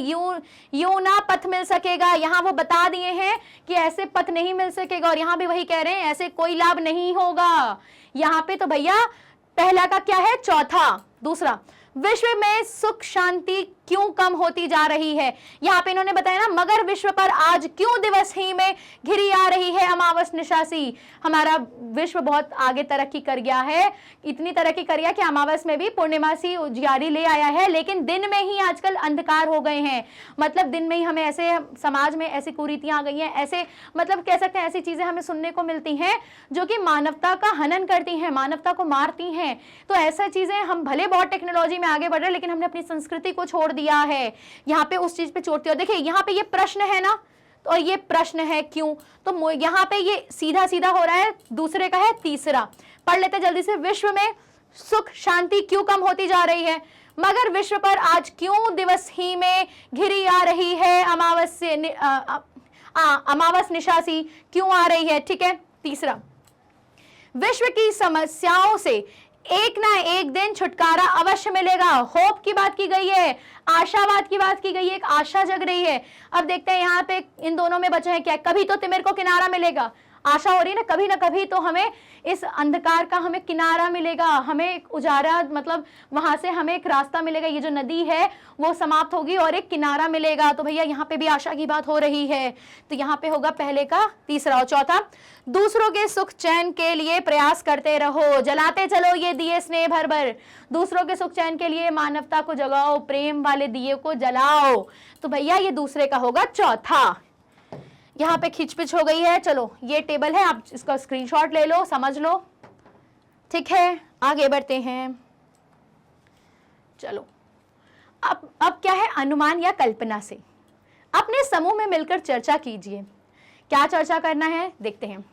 यूं ना पथ मिल सकेगा। यहाँ वो बता दिए हैं कि ऐसे पथ नहीं मिल सकेगा और यहाँ भी वही कह रहे हैं ऐसे कोई लाभ नहीं होगा। यहाँ पे तो भैया पहला का क्या है, चौथा। दूसरा, विश्व में सुख शांति क्यों कम होती जा रही है। यहाँ पे इन्होंने बताया ना, मगर विश्व पर आज क्यों दिवस ही में घिरी आ रही है अमावस निशासी। हमारा विश्व बहुत आगे तरक्की कर गया है, इतनी तरक्की कर गया कि अमावस में भी पूर्णिमासी उजियारी ले आया है, लेकिन दिन में ही आजकल अंधकार हो गए हैं। मतलब दिन में ही हमें ऐसे समाज में ऐसी कुरीतियां आ गई हैं, ऐसे मतलब कह सकते हैं ऐसी चीजें हमें सुनने को मिलती हैं जो कि मानवता का हनन करती हैं, मानवता को मारती हैं। तो ऐसा चीजें, हम भले बहुत टेक्नोलॉजी में आगे बढ़ रहे हैं लेकिन हमने अपनी संस्कृति को छोड़ दिया है, यहाँ पे उस चीज पे छोड़ते हो। देखिए यहाँ पे ये प्रश्न है ना, तो और ये प्रश्न है क्यों, तो यहाँ पे ये सीधा सीधा हो रहा है। दूसरे का है तीसरा, पढ़ लेते जल्दी से। विश्व में सुख शांति क्यों कम होती जा रही है, मगर विश्व पर आज क्यों दिवस ही में घिरी आ रही है अमावस निशासी क्यों आ रही है, ठीक है। तीसरा, विश्व की समस्याओं से एक ना एक दिन छुटकारा अवश्य मिलेगा। होप की बात की गई है, आशावाद की बात की गई है, एक आशा जग रही है। अब देखते हैं यहाँ पे इन दोनों में बचे हैं क्या, कभी तो तिमिर को किनारा मिलेगा, आशा हो रही है ना कभी तो हमें इस अंधकार का हमें किनारा मिलेगा, हमें एक उजाला, मतलब वहां से हमें एक रास्ता मिलेगा, ये जो नदी है वो समाप्त होगी और एक किनारा मिलेगा। तो भैया यहाँ पे भी आशा की बात हो रही है, तो यहाँ पे होगा पहले का तीसरा। और चौथा, दूसरों के सुख चैन के लिए प्रयास करते रहो, जलाते चलो ये दिए स्नेह भर भर। दूसरों के सुख चैन के लिए मानवता को जगाओ, प्रेम वाले दिए को जलाओ। तो भैया ये दूसरे का होगा चौथा। यहाँ पे खिचपिच हो गई है, चलो ये टेबल है, आप इसका स्क्रीनशॉट ले लो, समझ लो, ठीक है। आगे बढ़ते हैं, चलो अब क्या है, अनुमान या कल्पना से अपने समूह में मिलकर चर्चा कीजिए। क्या चर्चा करना है देखते हैं।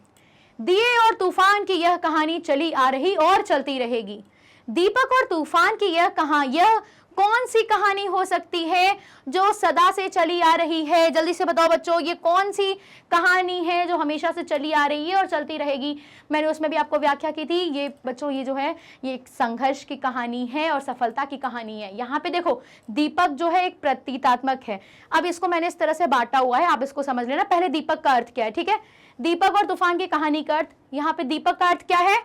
दिए और तूफान की यह कहानी चली आ रही और चलती रहेगी। दीपक और तूफान की यह कौन सी कहानी हो सकती है जो सदा से चली आ रही है? जल्दी से बताओ बच्चों, ये कौन सी कहानी है जो हमेशा से चली आ रही है और चलती रहेगी? मैंने उसमें भी आपको व्याख्या की थी। ये बच्चों ये जो है ये एक संघर्ष की कहानी है और सफलता की कहानी है। यहाँ पे देखो दीपक जो है एक प्रतीकात्मक है। अब इसको मैंने इस तरह से बांटा हुआ है, आप इसको समझ लेना। पहले दीपक का अर्थ क्या है, ठीक है। दीपक और तूफान की कहानी का अर्थ, यहाँ पे दीपक का अर्थ क्या है,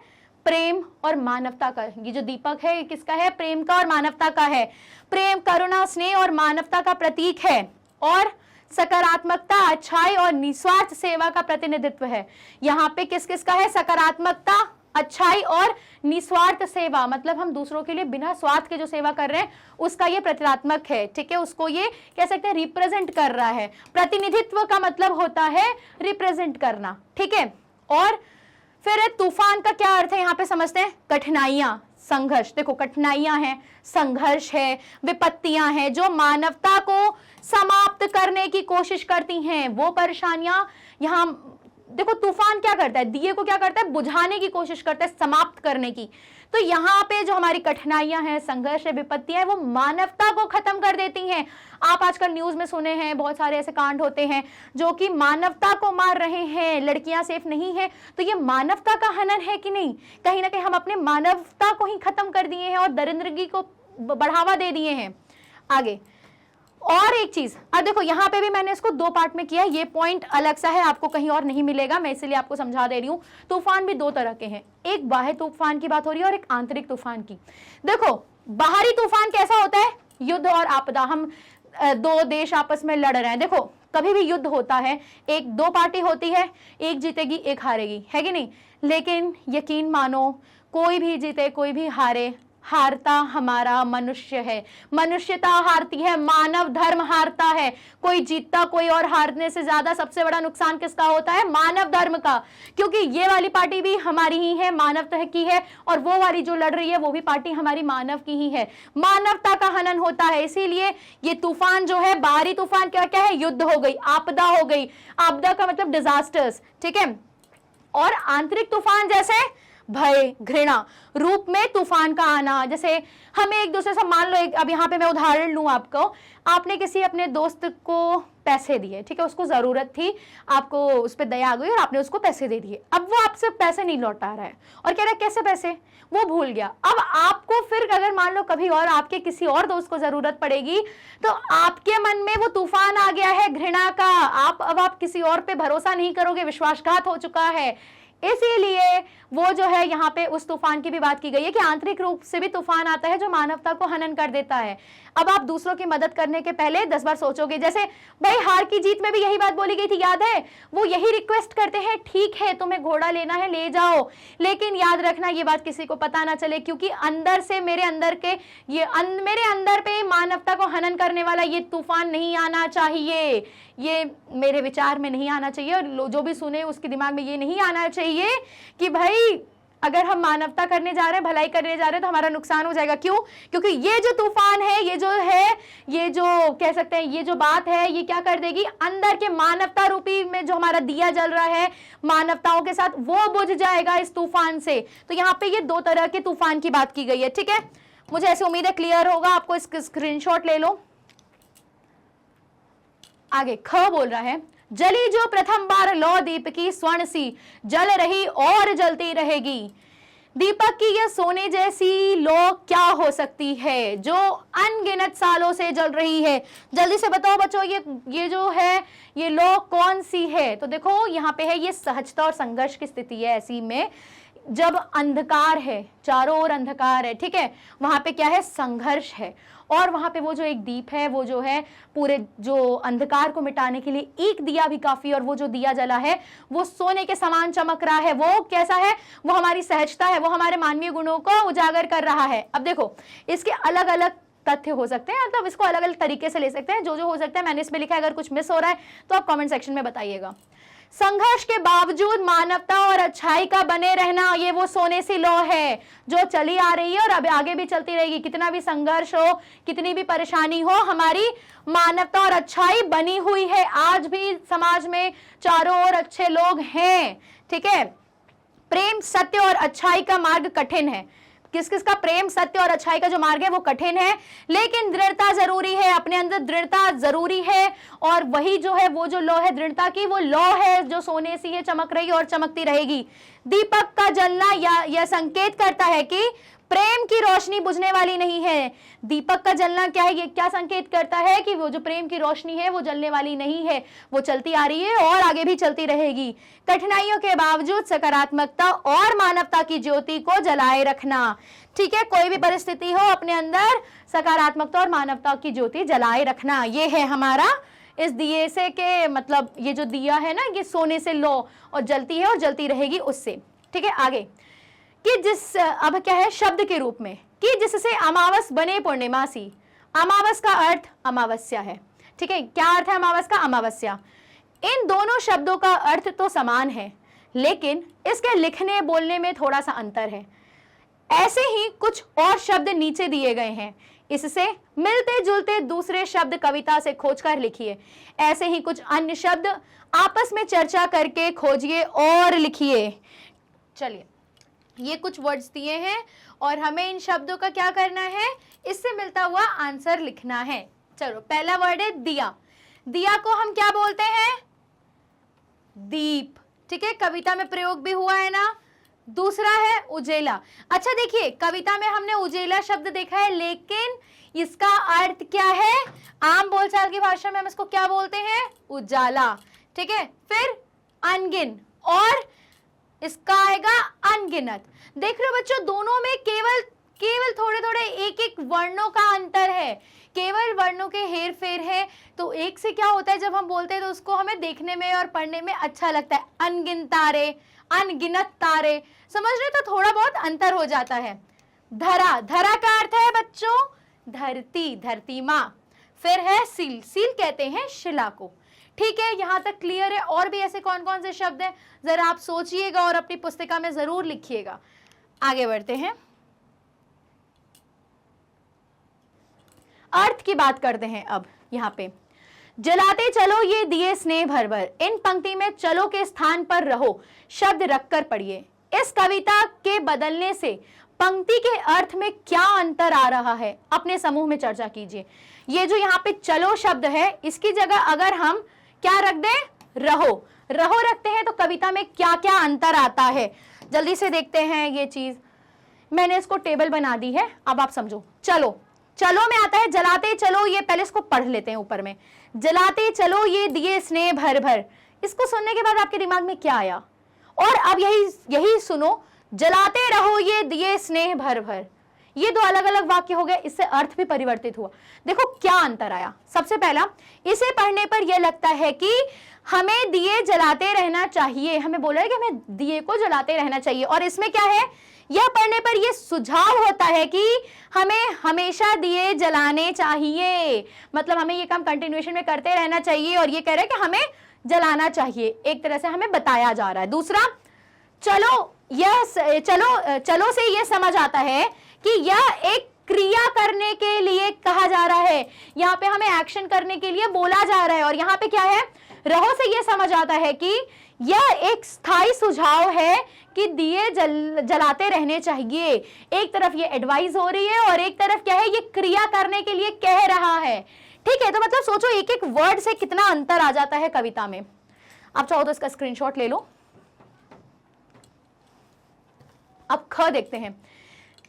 प्रेम और मानवता का। ये जो दीपक है किसका है, प्रेम का और मानवता का है। प्रेम, करुणा, स्नेह और मानवता का प्रतीक है और सकारात्मकता, अच्छाई और निस्वार्थ सेवा का प्रतिनिधित्व है। यहाँ पे किस किस का है, सकारात्मकता, अच्छाई और निस्वार्थ सेवा, मतलब हम दूसरों के लिए बिना स्वार्थ के जो सेवा कर रहे हैं उसका ये प्रतीकात्मक है, ठीक है। उसको ये कह सकते हैं रिप्रेजेंट कर रहा है। प्रतिनिधित्व का मतलब होता है रिप्रेजेंट करना, ठीक है। और फिर तूफान का क्या अर्थ है यहाँ पे समझते हैं, कठिनाइयां, संघर्ष। देखो कठिनाइयां हैं, संघर्ष है, विपत्तियां हैं जो मानवता को समाप्त करने की कोशिश करती हैं। वो परेशानियां यहाँ देखो, तूफान क्या करता है, दिए को क्या करता है, बुझाने की कोशिश करता है, समाप्त करने की। तो यहाँ पे जो हमारी कठिनाइयां हैं, संघर्ष है, विपत्तियां हैं, वो मानवता को खत्म कर देती हैं। आप आजकल न्यूज में सुने हैं बहुत सारे ऐसे कांड होते हैं जो कि मानवता को मार रहे हैं, लड़कियां सेफ नहीं है। तो ये मानवता का हनन है कि नहीं? कहीं ना कहीं हम अपने मानवता को ही खत्म कर दिए हैं और दरिंदगी को बढ़ावा दे दिए हैं। आगे और एक चीज, अब देखो यहाँ पे भी मैंने इसको दो पार्ट में किया, ये पॉइंट अलग सा है, आपको कहीं और नहीं मिलेगा, मैं इसलिए आपको समझा दे रही हूँ। तूफान भी दो तरह के हैं, एक बाह्य तूफान की बात हो रही है और एक आंतरिक तूफान की। देखो बाहरी तूफान कैसा होता है, युद्ध और आपदा, हम दो देश आपस में लड़ रहे हैं। देखो कभी भी युद्ध होता है, एक दो पार्टी होती है, एक जीतेगी एक हारेगी, है कि नहीं? लेकिन यकीन मानो कोई भी जीते कोई भी हारे, हारता हमारा मनुष्य है, मनुष्यता हारती है, मानव धर्म हारता है। कोई जीतता कोई और हारने से ज्यादा सबसे बड़ा नुकसान किसका होता है, मानव धर्म का। क्योंकि ये वाली पार्टी भी हमारी ही है, मानवता की है, और वो वाली जो लड़ रही है वो भी पार्टी हमारी मानव की ही है। मानवता का हनन होता है। इसीलिए ये तूफान जो है, बाहरी तूफान क्या क्या है, युद्ध हो गई, आपदा हो गई, आपदा का मतलब डिजास्टर्स, ठीक है। और आंतरिक तूफान जैसे भय, घृणा रूप में तूफान का आना। जैसे हमें एक दूसरे से, मान लो अब यहाँ पे मैं उदाहरण लूं आपको, आपने किसी अपने दोस्त को पैसे दिए, ठीक है, उसको जरूरत थी, आपको उस पर दया आ गई और आपने उसको पैसे दे दिए। अब वो आपसे पैसे नहीं लौटा रहा है और कह रहा है कैसे पैसे, वो भूल गया। अब आपको फिर अगर मान लो कभी और आपके किसी और दोस्त को जरूरत पड़ेगी तो आपके मन में वो तूफान आ गया है घृणा का, आप किसी और पे भरोसा नहीं करोगे, विश्वासघात हो चुका है। इसीलिए वो जो है यहाँ पे उस तूफान की भी बात की गई है कि आंतरिक रूप से भी तूफान आता है जो मानवता को हनन कर देता है। अब आप दूसरों की मदद करने के पहले 10 बार सोचोगे। जैसे भाई हार की जीत में भी यही बात बोली गई थी, याद है? वो यही रिक्वेस्ट करते हैं, ठीक है तुम्हें घोड़ा लेना है ले जाओ, लेकिन याद रखना ये बात किसी को पता ना चले, क्योंकि अंदर से मेरे अंदर पे मानवता को हनन करने वाला ये तूफान नहीं आना चाहिए, ये मेरे विचार में नहीं आना चाहिए, और जो भी सुने उसके दिमाग में ये नहीं आना चाहिए कि भाई अगर हम मानवता करने जा रहे हैं, भलाई करने जा रहे हैं तो हमारा नुकसान हो जाएगा। क्यों? क्योंकि ये जो तूफान है, ये जो कह सकते हैं, ये जो बात है, ये क्या कर देगी, अंदर के मानवता रूपी में जो हमारा दिया जल रहा है मानवताओं के साथ, वो बुझ जाएगा इस तूफान से। तो यहाँ पे ये दो तरह के तूफान की बात की गई है, ठीक है। मुझे ऐसी उम्मीद है क्लियर होगा आपको। इसका स्क्रीनशॉट ले लो। आगे ख बोल रहा है, जली जो प्रथम बार लौ दीप की स्वर्ण सी, जल रही और जलती रहेगी। दीपक की यह सोने जैसी लौ क्या हो सकती है जो अनगिनत सालों से जल रही है। जल्दी से बताओ बच्चों, ये जो है ये लौ कौन सी है। तो देखो यहाँ पे है ये सहजता और संघर्ष की स्थिति है। ऐसी में जब अंधकार है, चारों ओर अंधकार है, ठीक है, वहां पे क्या है, संघर्ष है। और वहां पे वो जो एक दीप है, वो जो है पूरे जो अंधकार को मिटाने के लिए एक दिया भी काफी, और वो जो दिया जला है वो सोने के समान चमक रहा है। वो कैसा है, वो हमारी सहजता है, वो हमारे मानवीय गुणों को उजागर कर रहा है। अब देखो इसके अलग अलग तथ्य हो सकते हैं, मतलब इसको अलग अलग तरीके से ले सकते हैं। जो जो हो सकता है मैंने इसमें लिखा है, अगर कुछ मिस हो रहा है तो आप कमेंट सेक्शन में बताइएगा। संघर्ष के बावजूद मानवता और अच्छाई का बने रहना, ये वो सोने सी लौ है जो चली आ रही है और अब आगे भी चलती रहेगी। कितना भी संघर्ष हो, कितनी भी परेशानी हो, हमारी मानवता और अच्छाई बनी हुई है। आज भी समाज में चारों ओर अच्छे लोग हैं, ठीक है। प्रेम, सत्य और अच्छाई का मार्ग कठिन है। किस किस का प्रेम, सत्य और अच्छाई का जो मार्ग है वो कठिन है, लेकिन दृढ़ता जरूरी है, अपने अंदर दृढ़ता जरूरी है। और वही जो है वो जो लौ है दृढ़ता की, वो लौ है जो सोने सी है, चमक रही और चमकती रहेगी। दीपक का जलना यह संकेत करता है कि प्रेम की रोशनी बुझने वाली नहीं है। दीपक का जलना क्या है, ये क्या संकेत करता है कि वो जो प्रेम की रोशनी है वो जलने वाली नहीं है, वो चलती आ रही है और आगे भी चलती रहेगी। कठिनाइयों के बावजूद सकारात्मकता और मानवता की ज्योति को जलाए रखना, ठीक है। कोई भी परिस्थिति हो, अपने अंदर सकारात्मकता और मानवता की ज्योति जलाए रखना, ये है हमारा इस दिए से के मतलब ये जो दिया है ना, ये सोने से लौ और जलती है और जलती रहेगी उससे, ठीक है। आगे कि जिस अब क्या है शब्द के रूप में, कि जिससे अमावस बने पूर्णिमासी। अमावस का अर्थ अमावस्या है, ठीक है। क्या अर्थ है अमावस का, अमावस्या। इन दोनों शब्दों का अर्थ तो समान है, लेकिन इसके लिखने बोलने में थोड़ा सा अंतर है। ऐसे ही कुछ और शब्द नीचे दिए गए हैं, इससे मिलते जुलते दूसरे शब्द कविता से खोजकर लिखिए। ऐसे ही कुछ अन्य शब्द आपस में चर्चा करके खोजिए और लिखिए। चलिए, ये कुछ वर्ड्स दिए हैं और हमें इन शब्दों का क्या करना है, इससे मिलता हुआ आंसर लिखना है। चलो, पहला वर्ड है दिया। दिया को हम क्या बोलते हैं, दीप, ठीक है, कविता में प्रयोग भी हुआ है ना। दूसरा है उजेला। अच्छा देखिए, कविता में हमने उजेला शब्द देखा है, लेकिन इसका अर्थ क्या है, आम बोलचाल की भाषा में हम इसको क्या बोलते हैं, उजाला, ठीक है। फिर अनगिन, और इसका आएगा अनगिनत। देख रहे हो बच्चों, दोनों में केवल थोड़े थोड़े एक एक वर्णों का अंतर है, केवल वर्णों के हेर फेर है। तो एक से क्या होता है, जब हम बोलते हैं तो उसको हमें देखने में और पढ़ने में अच्छा लगता है। अनगिन तारे, अनगिनत तारे, समझ रहे, तो थोड़ा बहुत अंतर हो जाता है। धरा, धरा का अर्थ है बच्चों धरती, धरती माँ। फिर है सील, सील कहते हैं शिला को, ठीक है। यहां तक क्लियर है। और भी ऐसे कौन कौन से शब्द हैं, जरा आप सोचिएगा और अपनी पुस्तिका में जरूर लिखिएगा। आगे बढ़ते हैं, अर्थ की बात करते हैं। अब यहाँ पे जलाते चलो ये दिए स्नेह भर भर, इन पंक्ति में चलो के स्थान पर रहो शब्द रखकर पढ़िए। इस कविता के बदलने से पंक्ति के अर्थ में क्या अंतर आ रहा है, अपने समूह में चर्चा कीजिए। ये जो यहाँ पे चलो शब्द है, इसकी जगह अगर हम क्या रख दें, रहो, रहो रखते हैं, तो कविता में क्या क्या अंतर आता है, जल्दी से देखते हैं। ये चीज मैंने इसको टेबल बना दी है, अब आप समझो। चलो, चलो में आता है जलाते चलो, ये पहले इसको पढ़ लेते हैं ऊपर में। जलाते चलो ये दिए स्नेह भर भर, इसको सुनने के बाद आपके दिमाग में क्या आया, और अब यही सुनो, जलाते रहो ये दिए स्नेह भर भर। ये दो अलग अलग वाक्य हो गए, इससे अर्थ भी परिवर्तित हुआ। देखो क्या अंतर आया। सबसे पहला, इसे पढ़ने पर यह लगता है कि हमें दिए जलाते रहना चाहिए, हमें बोला है कि हमें दिए को जलाते रहना चाहिए। और इसमें क्या है, यह पढ़ने पर यह सुझाव होता है कि हमें हमेशा दिए जलाने चाहिए, मतलब हमें ये काम कंटिन्यूएशन में करते रहना चाहिए, और ये कह रहे हैं कि हमें जलाना चाहिए, एक तरह से हमें बताया जा रहा है। दूसरा, चलो से यह समझ आता है कि यह एक क्रिया करने के लिए कहा जा रहा है, यहाँ पे हमें एक्शन करने के लिए बोला जा रहा है। और यहाँ पे क्या है, रहो से यह समझ आता है कि यह एक स्थायी सुझाव है कि दिए जलाते रहने चाहिए। एक तरफ ये एडवाइस हो रही है और एक तरफ क्या है, ये क्रिया करने के लिए कह रहा है, ठीक है। तो मतलब सोचो एक एक वर्ड से कितना अंतर आ जाता है कविता में। आप चाहो तो इसका स्क्रीनशॉट ले लो। अब ख देखते हैं।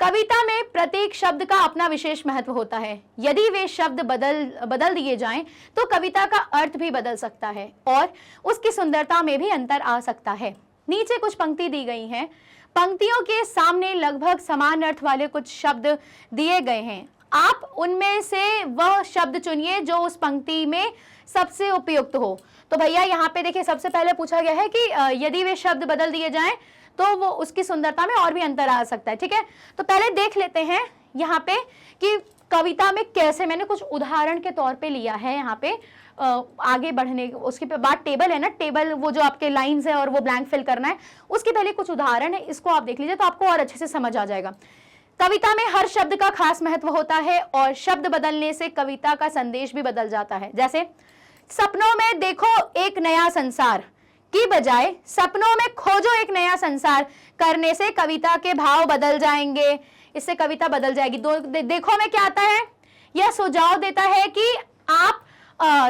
कविता में प्रत्येक शब्द का अपना विशेष महत्व होता है। यदि वे शब्द बदल दिए जाएं तो कविता का अर्थ भी बदल सकता है और उसकी सुंदरता में भी अंतर आ सकता है। नीचे कुछ पंक्ति दी गई हैं। पंक्तियों के सामने लगभग समान अर्थ वाले कुछ शब्द दिए गए हैं। आप उनमें से वह शब्द चुनिए जो उस पंक्ति में सबसे उपयुक्त हो। तो भैया यहाँ पे देखिए, सबसे पहले पूछा गया है कि यदि वे शब्द बदल दिए जाएं तो वो उसकी सुंदरता में और भी अंतर आ सकता है। ठीक है, तो पहले देख लेते हैं यहाँ पे कि कविता में कैसे, मैंने कुछ उदाहरण के तौर पे लिया है यहाँ पे। आगे बढ़ने उसके बाद टेबल है ना, टेबल वो जो आपके लाइंस है और वो ब्लैंक फिल करना है, उसके पहले कुछ उदाहरण है, इसको आप देख लीजिए तो आपको और अच्छे से समझ आ जाएगा। कविता में हर शब्द का खास महत्व होता है और शब्द बदलने से कविता का संदेश भी बदल जाता है। जैसे सपनों में देखो एक नया संसार की बजाय सपनों में खोजो एक नया संसार करने से कविता के भाव बदल जाएंगे, इससे कविता बदल जाएगी। देखो में क्या आता है, यह सुझाव देता है कि आप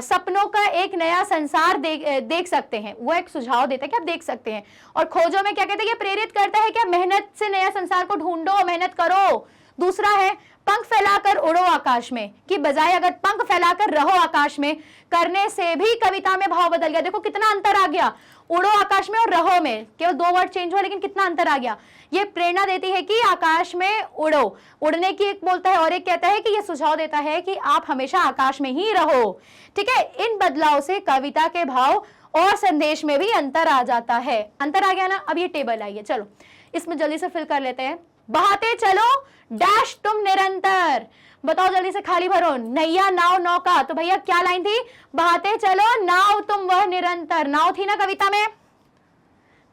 सपनों का एक नया संसार देख सकते हैं, वो एक सुझाव देता है कि आप देख सकते हैं। और खोजो में क्या कहते हैं, प्रेरित करता है कि आप मेहनत से नया संसार को ढूंढो, मेहनत करो। दूसरा है पंख फैलाकर उड़ो आकाश में की बजाय अगर पंख फैलाकर रहो आकाश में करने से भी कविता में भाव बदल गया। देखो कितना अंतर आ गया, उड़ो आकाश में और रहो में केवल 2 वर्ड चेंज हुआ, लेकिन कितना अंतर आ गया। ये प्रेरणा देती है कि आकाश में उड़ो, उड़ने की एक बोलता है, और एक कहता है कि ये सुझाव देता है कि आप हमेशा आकाश में ही रहो। ठीक है, इन बदलाव से कविता के भाव और संदेश में भी अंतर आ जाता है। अंतर आ गया ना। अब ये टेबल आई है, चलो इसमें जल्दी से फिल कर लेते हैं। बहाते चलो डैश तुम निरंतर, बताओ जल्दी से, खाली भरो। नैया नाव नौका, तो भैया क्या लाइन थी, बहाते चलो नाव तुम वह निरंतर, नाव थी ना कविता में,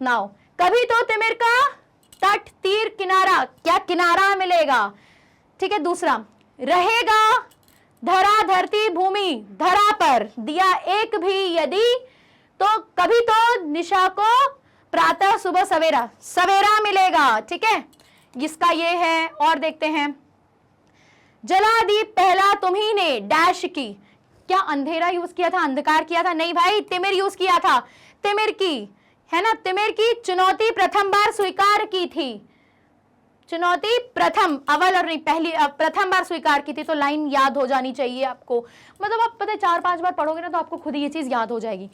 नाव। कभी तो तिमिर का तट तीर किनारा, क्या किनारा मिलेगा। ठीक है, दूसरा रहेगा धरा धरती भूमि धरा पर दिया एक भी यदि, तो कभी तो निशा को प्रातः सुबह सवेरा सवेरा मिलेगा। ठीक है, इसका ये है। और देखते हैं, जला दीप पहला तुम्ही ने डैश की, क्या अंधेरा यूज किया था, अंधकार किया था, नहीं भाई तिमिर यूज किया था, तिमिर की है ना, तिमिर की चुनौती प्रथम बार स्वीकार की थी, चुनौती प्रथम, अव्वल और नहीं पहली, प्रथम बार स्वीकार की थी। तो लाइन याद हो जानी चाहिए आपको, मतलब आप पता है 4-5 बार पढ़ोगे ना तो आपको खुद ही ये चीज याद हो जाएगी।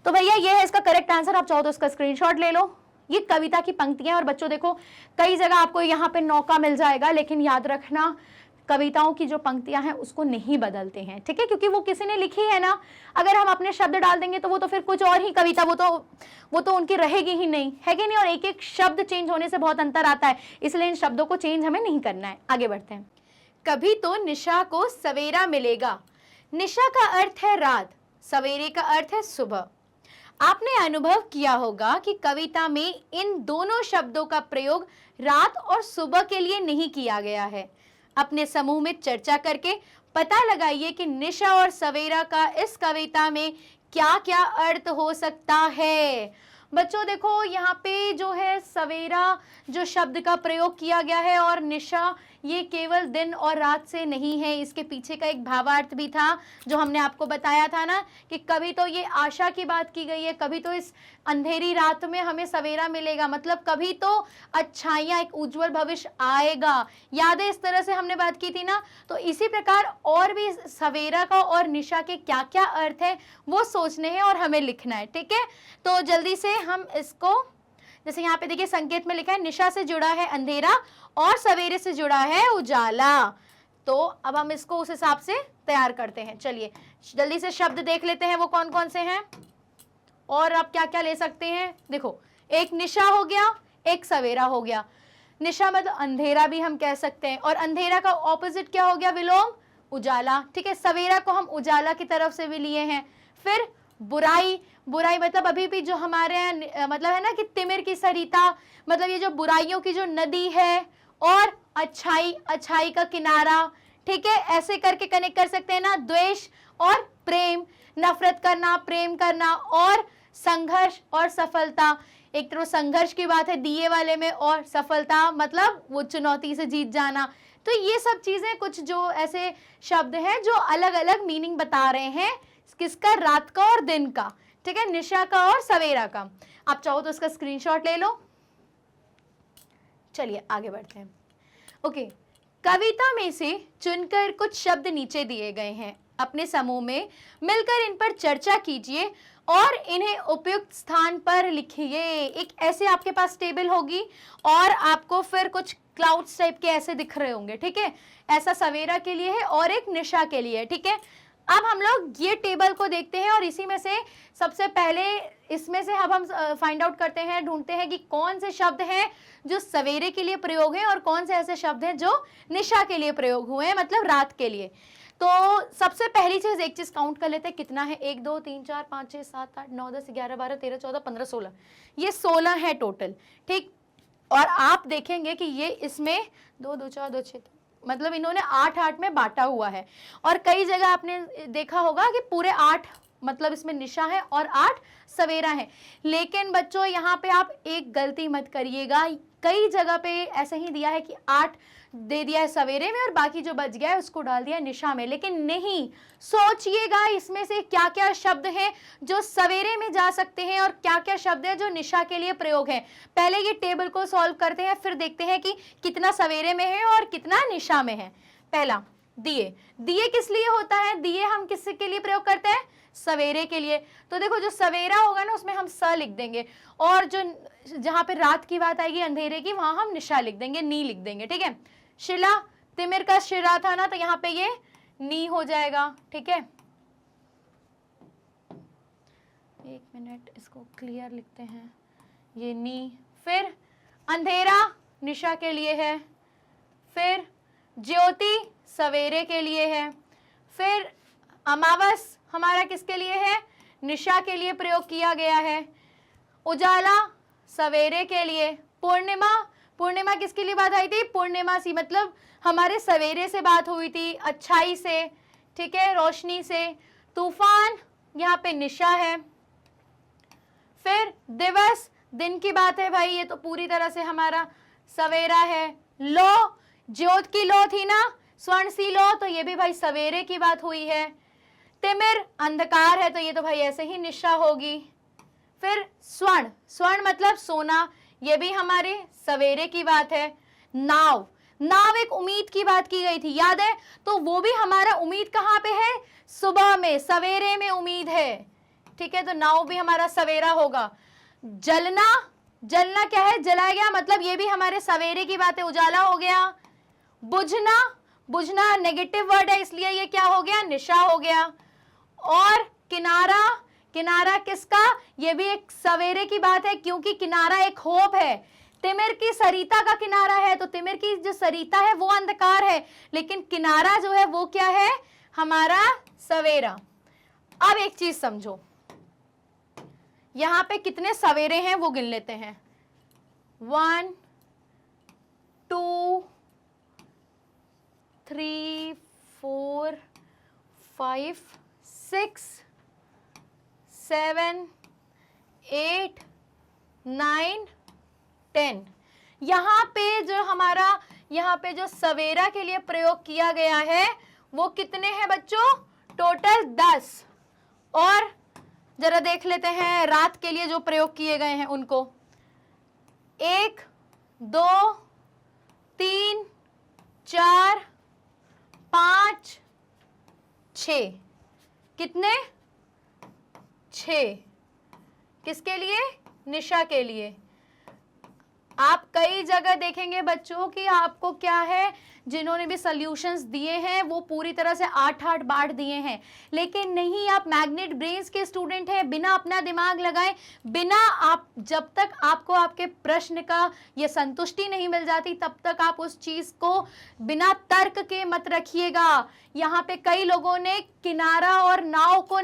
तो भैया ये है इसका करेक्ट आंसर, आप चाहो तो इसका स्क्रीनशॉट ले लो। ये कविता की पंक्तियां, और बच्चों देखो कई जगह आपको यहाँ पे नौका मिल जाएगा, लेकिन याद रखना कविताओं की जो पंक्तियां हैं उसको नहीं बदलते हैं। ठीक है, क्योंकि वो किसी ने लिखी है ना, अगर हम अपने शब्द डाल देंगे तो वो तो फिर कुछ और ही कविता, वो तो उनकी रहेगी ही नहीं, है कि नहीं। और एक एक शब्द चेंज होने से बहुत अंतर आता है, इसलिए इन शब्दों को चेंज हमें नहीं करना है। आगे बढ़ते हैं। कभी तो निशा को सवेरा मिलेगा, निशा का अर्थ है रात, सवेरे का अर्थ है सुबह। आपने अनुभव किया होगा कि कविता में इन दोनों शब्दों का प्रयोग रात और सुबह के लिए नहीं किया गया है। अपने समूह में चर्चा करके पता लगाइए कि निशा और सवेरा का इस कविता में क्या क्या अर्थ हो सकता है। बच्चों देखो यहाँ पे जो है सवेरा जो शब्द का प्रयोग किया गया है, और निशा ये केवल दिन और रात से नहीं है, इसके पीछे का एक भावार्थ भी था जो हमने आपको बताया था ना, कि कभी तो ये आशा की बात की गई है, कभी तो इस अंधेरी रात में हमें सवेरा मिलेगा, मतलब कभी तो अच्छाइयाँ, एक उज्जवल भविष्य आएगा। याद है इस तरह से हमने बात की थी ना। तो इसी प्रकार और भी सवेरा का और निशा के क्या क्या अर्थ है वो सोचने हैं और हमें लिखना है। ठीक है, तो जल्दी से हम इसको, जैसे यहाँ पे देखिए संकेत में लिखा है निशा से जुड़ा है अंधेरा और सवेरे से जुड़ा है उजाला। तो अब हम इसको उस हिसाब से तैयार करते हैं। चलिए जल्दी से शब्द देख लेते हैं वो कौन कौन से हैं, और आप क्या क्या ले सकते हैं। देखो एक निशा हो गया, एक सवेरा हो गया। निशा मतलब अंधेरा भी हम कह सकते हैं, और अंधेरा का ऑपोजिट क्या हो गया, विलोम, उजाला। ठीक है, सवेरा को हम उजाला की तरफ से भी लिए हैं। फिर बुराई, बुराई मतलब अभी भी जो हमारे यहाँ मतलब है ना कि तिमिर की सरिता, मतलब ये जो बुराइयों की जो नदी है, और अच्छाई, अच्छाई का किनारा। ठीक है, ऐसे करके कनेक्ट कर सकते हैं ना। द्वेष और प्रेम, नफरत करना, प्रेम करना, और संघर्ष और सफलता। एक तरफ संघर्ष की बात है दिए वाले में, और सफलता मतलब वो चुनौती से जीत जाना। तो ये सब चीजें कुछ जो ऐसे शब्द हैं जो अलग अलग मीनिंग बता रहे हैं, किसका, रात का और दिन का। ठीक है, निशा का और सवेरा का। आप चाहो तो इसका स्क्रीनशॉट ले लो। चलिए आगे बढ़ते हैं। ओके, कविता में से चुनकर कुछ शब्द नीचे दिए गए हैं, अपने समूह में मिलकर इन पर चर्चा कीजिए और इन्हें उपयुक्त स्थान पर लिखिए। एक ऐसे आपके पास टेबल होगी और आपको फिर कुछ क्लाउड्स टाइप के ऐसे दिख रहे होंगे, ठीक है। ऐसा सवेरा के लिए है और एक निशा के लिए, ठीक है। अब हम लोग ये टेबल को देखते हैं और इसी में से सबसे पहले इसमें से अब हम फाइंड आउट करते हैं, ढूंढते हैं कि कौन से शब्द हैं जो सवेरे के लिए प्रयोग हैं और कौन से ऐसे शब्द हैं जो निशा के लिए प्रयोग हुए हैं, मतलब रात के लिए। तो सबसे पहली चीज, एक चीज काउंट कर लेते हैं, कितना है, 1 2 3 4 5 6 7 8 9 10 11 12 13 14 15 16, ये 16 है टोटल, ठीक। और आप देखेंगे कि ये इसमें 2 2 4 2 6, मतलब इन्होंने 8 में बांटा हुआ है। और कई जगह आपने देखा होगा कि पूरे 8, मतलब इसमें निशा है और 8 सवेरा है। लेकिन बच्चों यहाँ पे आप एक गलती मत करिएगा, कई जगह पे ऐसे ही दिया है कि 8 दे दिया है सवेरे में और बाकी जो बच गया है उसको डाल दिया है निशा में। लेकिन नहीं, सोचिएगा इसमें से क्या क्या शब्द हैं जो सवेरे में जा सकते हैं और क्या क्या शब्द हैं जो निशा के लिए प्रयोग है। पहले ये टेबल को सॉल्व करते हैं, फिर देखते हैं कि कितना सवेरे में है और कितना निशा में है। पहला, दिए। दिए किस लिए होता है? दिए हम किसके लिए प्रयोग करते हैं? सवेरे के लिए। तो देखो जो सवेरा होगा ना उसमें हम स लिख देंगे, और जो जहां पे रात की बात आएगी अंधेरे की, वहां हम निशा लिख देंगे, नी लिख देंगे, ठीक है। शिला, तिमिर का शिरा था ना, तो यहाँ पे ये नी हो जाएगा, ठीक है। एक मिनट, इसको क्लियर लिखते हैं, ये नी। फिर अंधेरा निशा के लिए है, फिर ज्योति सवेरे के लिए है, फिर अमावस हमारा किसके लिए है? निशा के लिए प्रयोग किया गया है। उजाला सवेरे के लिए। पूर्णिमा, पूर्णिमा किसके लिए बात आई थी? पूर्णिमा सी, मतलब हमारे सवेरे से बात हुई थी, अच्छाई से, ठीक है, रोशनी से। तूफान यहाँ पे निशा है। फिर दिवस, दिन की बात है भाई, ये तो पूरी तरह से हमारा सवेरा है। लो, ज्योत की लो थी ना, स्वर्ण सी लो, तो ये भी भाई सवेरे की बात हुई है। तिमिर अंधकार है, तो ये तो भाई ऐसे ही निशा होगी। फिर स्वर्ण, स्वर्ण मतलब सोना, ये भी हमारे सवेरे की बात है। नाव, नाव एक उम्मीद की बात की गई थी, याद है? तो वो भी हमारा उम्मीद कहाँ पे है? सुबह में, सवेरे में उम्मीद है, ठीक है, तो नाव भी हमारा सवेरा होगा। जलना, जलना क्या है? जलाया गया, मतलब ये भी हमारे सवेरे की बात है, उजाला हो गया। बुझना, बुझना नेगेटिव वर्ड है, इसलिए ये क्या हो गया? निशा हो गया। और किनारा, किनारा किसका? ये भी एक सवेरे की बात है, क्योंकि किनारा एक होप है। तिमिर की सरिता का किनारा है, तो तिमिर की जो सरिता है वो अंधकार है, लेकिन किनारा जो है वो क्या है? हमारा सवेरा। अब एक चीज समझो, यहां पे कितने सवेरे हैं वो गिन लेते हैं। 1 2 3 4 5 6 7 8 9 10। यहाँ पे जो हमारा, यहाँ पे जो सवेरा के लिए प्रयोग किया गया है वो कितने हैं बच्चों? टोटल 10। और जरा देख लेते हैं रात के लिए जो प्रयोग किए गए हैं उनको। 1 2 3 4 5 6, कितने? 6। किसके लिए? निशा के लिए। आप कई जगह देखेंगे बच्चों कि आपको क्या है, जिन्होंने भी सॉल्यूशंस दिए हैं वो पूरी तरह से 8 बांट दिए हैं, लेकिन नहीं, आप मैग्नेट ब्रेन्स के स्टूडेंट हैं, बिना अपना दिमाग लगाए, बिना आप, जब तक आपको आपके प्रश्न का ये संतुष्टि नहीं मिल जाती तब तक आप उस चीज को बिना तर्क के मत रखिएगा। यहाँ पे कई लोगों ने किनारा और नाव को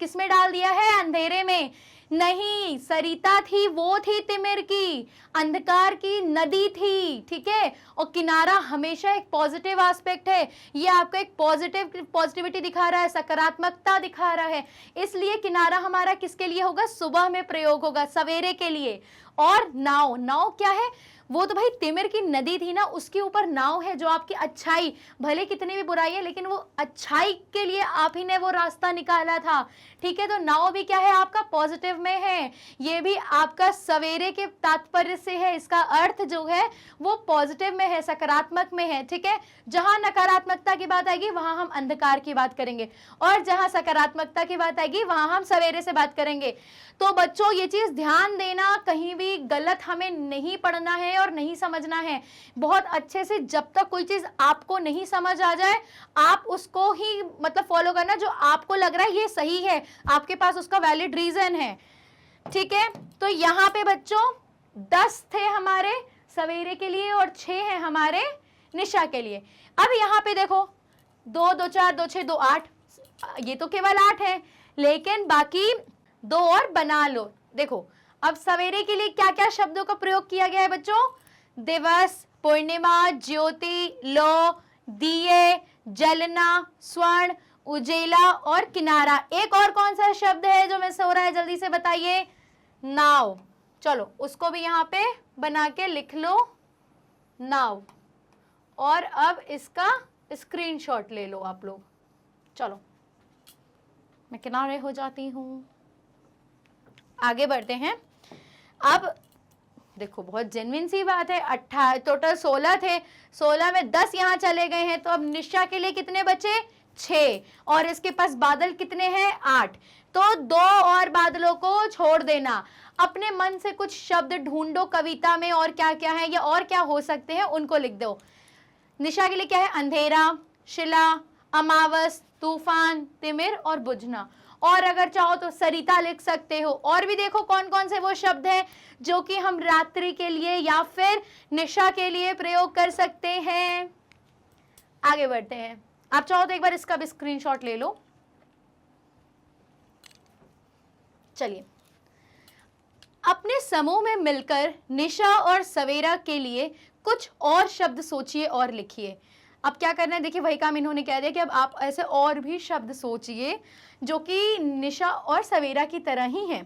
किस में डाल दिया है? अंधेरे में। नहीं, सरिता थी, वो थी तिमिर की, अंधकार की नदी थी, ठीक है। और किनारा हमेशा एक पॉजिटिव एस्पेक्ट है, ये आपको एक पॉजिटिविटी दिखा रहा है, सकारात्मकता दिखा रहा है, इसलिए किनारा हमारा किसके लिए होगा? सुबह में प्रयोग होगा, सवेरे के लिए। और नाव, नाव क्या है, वो तो भाई तिमिर की नदी थी ना, उसके ऊपर नाव है जो आपकी अच्छाई, भले कितनी भी बुराई है लेकिन वो अच्छाई के लिए आप ही ने वो रास्ता निकाला था, ठीक है। तो नाव भी क्या है आपका पॉजिटिव में है, ये भी आपका सवेरे के तात्पर्य से है, इसका अर्थ जो है वो पॉजिटिव में है, सकारात्मक में है, ठीक है। जहां नकारात्मकता की बात आएगी वहां हम अंधकार की बात करेंगे, और जहां सकारात्मकता की बात आएगी वहां हम सवेरे से बात करेंगे। तो बच्चों ये चीज ध्यान देना, कहीं भी गलत हमें नहीं पढ़ना है और नहीं समझना है। बहुत अच्छे से जब तक कोई चीज आपको नहीं समझ आ जाए आप उसको ही मतलब फॉलो करना, जो आपको लग रहा है ये सही है, आपके पास उसका वैलिड रीजन है, ठीक है। तो यहाँ पे बच्चों 10 थे हमारे सवेरे के लिए और 6 हैं हमारे निशा के लिए। अब यहाँ पे देखो 2 2 4 2 6 2 8, ये तो केवल 8 है, लेकिन बाकी 2 और बना लो। देखो अब सवेरे के लिए क्या क्या शब्दों का प्रयोग किया गया है बच्चों, दिवस, पूर्णिमा, ज्योति, लो, दिए, जलना, स्वर्ण, उजेला और किनारा। एक और कौन सा शब्द है जो मिस हो रहा है, जल्दी से बताइए, नाव। चलो उसको भी यहाँ पे बना के लिख लो, नाव। और अब इसका स्क्रीनशॉट ले लो आप लोग। चलो मैं किनारे हो जाती हूँ, आगे बढ़ते हैं। अब देखो बहुत जेन्युइन सी बात है, 18 टोटल 16 थे, 16 में 10 यहाँ चले गए हैं, तो अब निशा के लिए कितने बचे, 6, और इसके पास बादल कितने हैं, 8। तो 2 और बादलों को छोड़ देना, अपने मन से कुछ शब्द ढूंढो कविता में, और क्या क्या है या और क्या हो सकते हैं उनको लिख दो। निशा के लिए क्या है, अंधेरा, शिला, अमावस, तूफान, तिमिर और बुझना। और अगर चाहो तो सरिता लिख सकते हो। और भी देखो कौन कौन से वो शब्द हैं जो कि हम रात्रि के लिए या फिर निशा के लिए प्रयोग कर सकते हैं। आगे बढ़ते हैं, आप चाहो तो एक बार इसका भी स्क्रीनशॉट ले लो। चलिए अपने समूह में मिलकर निशा और सवेरा के लिए कुछ और शब्द सोचिए और लिखिए। अब क्या करना है, देखिए वही काम इन्होंने कह दिया कि अब आप ऐसे और भी शब्द सोचिए जो कि निशा और सवेरा की तरह ही हैं।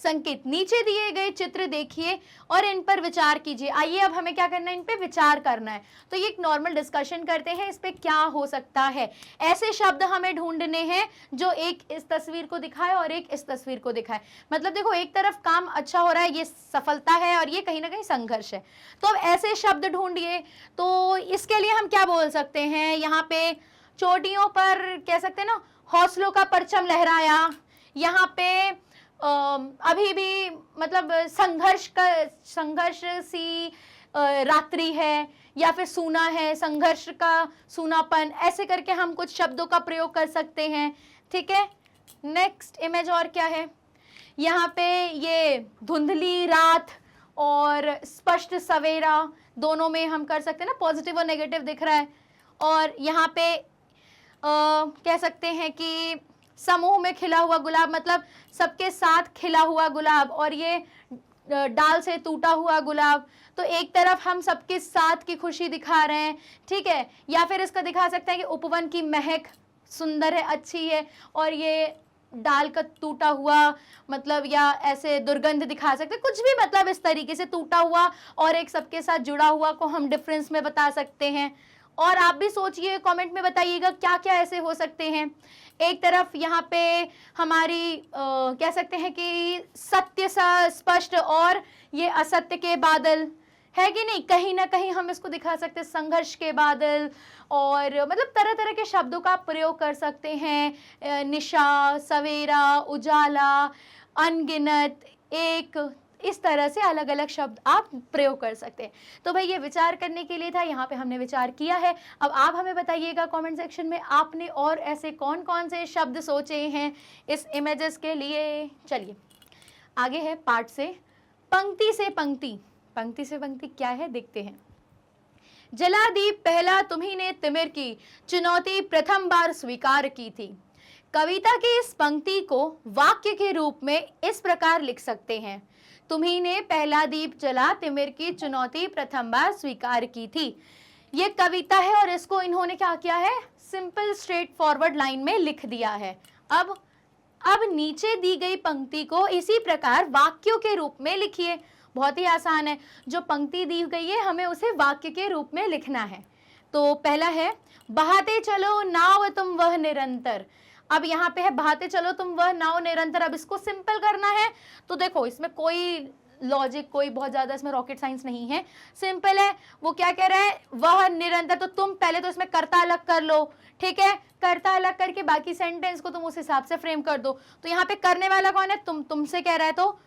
संकेत नीचे दिए गए चित्र देखिए और इन पर विचार कीजिए। आइए अब हमें क्या करना है, इन पे विचार करना है। तो ये एक नॉर्मल डिस्कशन करते हैं, इस पे क्या हो सकता है। ऐसे शब्द हमें ढूंढने हैं जो एक इस तस्वीर को दिखाए और एक इस तस्वीर को दिखाए। मतलब देखो एक तरफ काम अच्छा हो रहा है, ये सफलता है, और ये कहीं ना कहीं संघर्ष है। तो अब ऐसे शब्द ढूंढिए। तो इसके लिए हम क्या बोल सकते हैं, यहाँ पे चोटियों पर कह सकते हैं ना, हौसलों का परचम लहराया। यहाँ पे अभी भी मतलब संघर्ष सी रात्रि है, या फिर सूना है, संघर्ष का सूनापन, ऐसे करके हम कुछ शब्दों का प्रयोग कर सकते हैं, ठीक है। नेक्स्ट इमेज और क्या है, यहाँ पे ये धुंधली रात और स्पष्ट सवेरा, दोनों में हम कर सकते हैं ना, पॉजिटिव और नेगेटिव दिख रहा है। और यहाँ पे कह सकते हैं कि समूह में खिला हुआ गुलाब, मतलब सबके साथ खिला हुआ गुलाब, और ये डाल से टूटा हुआ गुलाब। तो एक तरफ हम सबके साथ की खुशी दिखा रहे हैं, ठीक है। या फिर इसका दिखा सकते हैं कि उपवन की महक सुंदर है, अच्छी है, और ये डाल का टूटा हुआ मतलब, या ऐसे दुर्गंध दिखा सकते हैं, कुछ भी मतलब इस तरीके से टूटा हुआ और एक सबके साथ जुड़ा हुआ को हम डिफरेंस में बता सकते हैं। और आप भी सोचिए, कमेंट में बताइएगा क्या क्या ऐसे हो सकते हैं। एक तरफ यहाँ पे हमारी कह सकते हैं कि सत्य सा स्पष्ट, और ये असत्य के बादल है कि नहीं, कहीं ना कहीं हम इसको दिखा सकते हैं संघर्ष के बादल। और मतलब तरह तरह के शब्दों का प्रयोग कर सकते हैं, निशा, सवेरा, उजाला, अनगिनत, एक, इस तरह से अलग अलग शब्द आप प्रयोग कर सकते हैं। तो भाई ये विचार करने के लिए था, यहाँ पे हमने विचार किया है। अब आप हमें बताइएगा कमेंट सेक्शन में आपने और ऐसे कौन कौन से शब्द सोचे हैं इस इमेजेस के लिए। चलिए आगे है पार्ट से, पंक्ति से पंक्ति। पंक्ति से पंक्ति क्या है देखते हैं। जलादीप पहला तुम्ही ने तिमिर की चुनौती प्रथम बार स्वीकार की थी। कविता की इस पंक्ति को वाक्य के रूप में इस प्रकार लिख सकते हैं, तुम्ही ने पहला दीप जला तिमिर की चुनौती प्रथम बार स्वीकार की थी। ये कविता है और इसको इन्होंने क्या किया है, सिंपल स्ट्रेट फॉरवर्ड लाइन में लिख दिया है। अब अब नीचे दी गई पंक्ति को इसी प्रकार वाक्यों के रूप में लिखिए। बहुत ही आसान है, जो पंक्ति दी गई है हमें उसे वाक्य के रूप में लिखना है। तो पहला है बहाते चलो नाव तुम वह निरंतर। अब यहाँ पे है बहाते चलो तुम वह नाव निरंतर। अब इसको सिंपल करना है तो देखो इसमें कोई लॉजिक, कोई बहुत ज्यादा इसमें रॉकेट साइंस नहीं है, सिंपल है। वो क्या कह रहा है, वह निरंतर, तो तुम पहले तो इसमें कर्ता अलग कर लो, ठीक है, कर्ता अलग करके बाकी सेंटेंस को तुम उस हिसाब से फ्रेम कर दो। तो यहाँ पे करने वाला कौन है, तुमसे कह रहा है, तो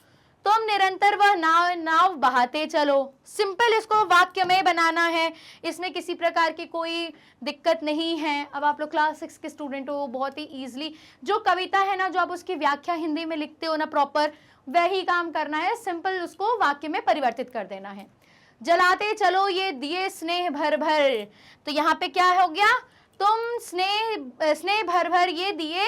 तुम निरंतर वह नाव बहाते चलो। सिंपल इसको वाक्य में बनाना है, इसमें किसी प्रकार की कोई दिक्कत नहीं है। अब आप लोग क्लास 6 के स्टूडेंट हो, बहुत ही इजीली जो कविता है ना, जो आप उसकी व्याख्या हिंदी में लिखते हो ना प्रॉपर, वही काम करना है, सिंपल उसको वाक्य में परिवर्तित कर देना है। जलाते चलो ये दिए स्नेह भर भर, तो यहाँ पे क्या हो गया, तुम स्नेह भर भर ये दिए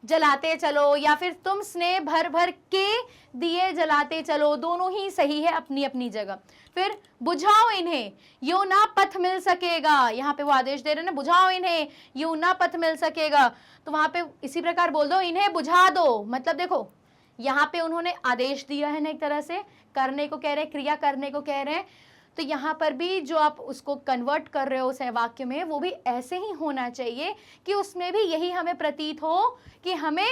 जलाते चलो, या फिर तुम स्नेह भर भर के दिए जलाते चलो, दोनों ही सही है अपनी अपनी जगह। फिर बुझाओ इन्हें यूं ना पथ मिल सकेगा, यहाँ पे वो आदेश दे रहे हैं ना, बुझाओ इन्हें यूं ना पथ मिल सकेगा, तो वहां पे इसी प्रकार बोल दो इन्हें बुझा दो। मतलब देखो यहाँ पे उन्होंने आदेश दिया है ना, एक तरह से करने को कह रहे हैं, क्रिया करने को कह रहे हैं, तो यहाँ पर भी जो आप उसको कन्वर्ट कर रहे हो उस वाक्य में, वो भी ऐसे ही होना चाहिए कि उसमें भी यही हमें प्रतीत हो कि हमें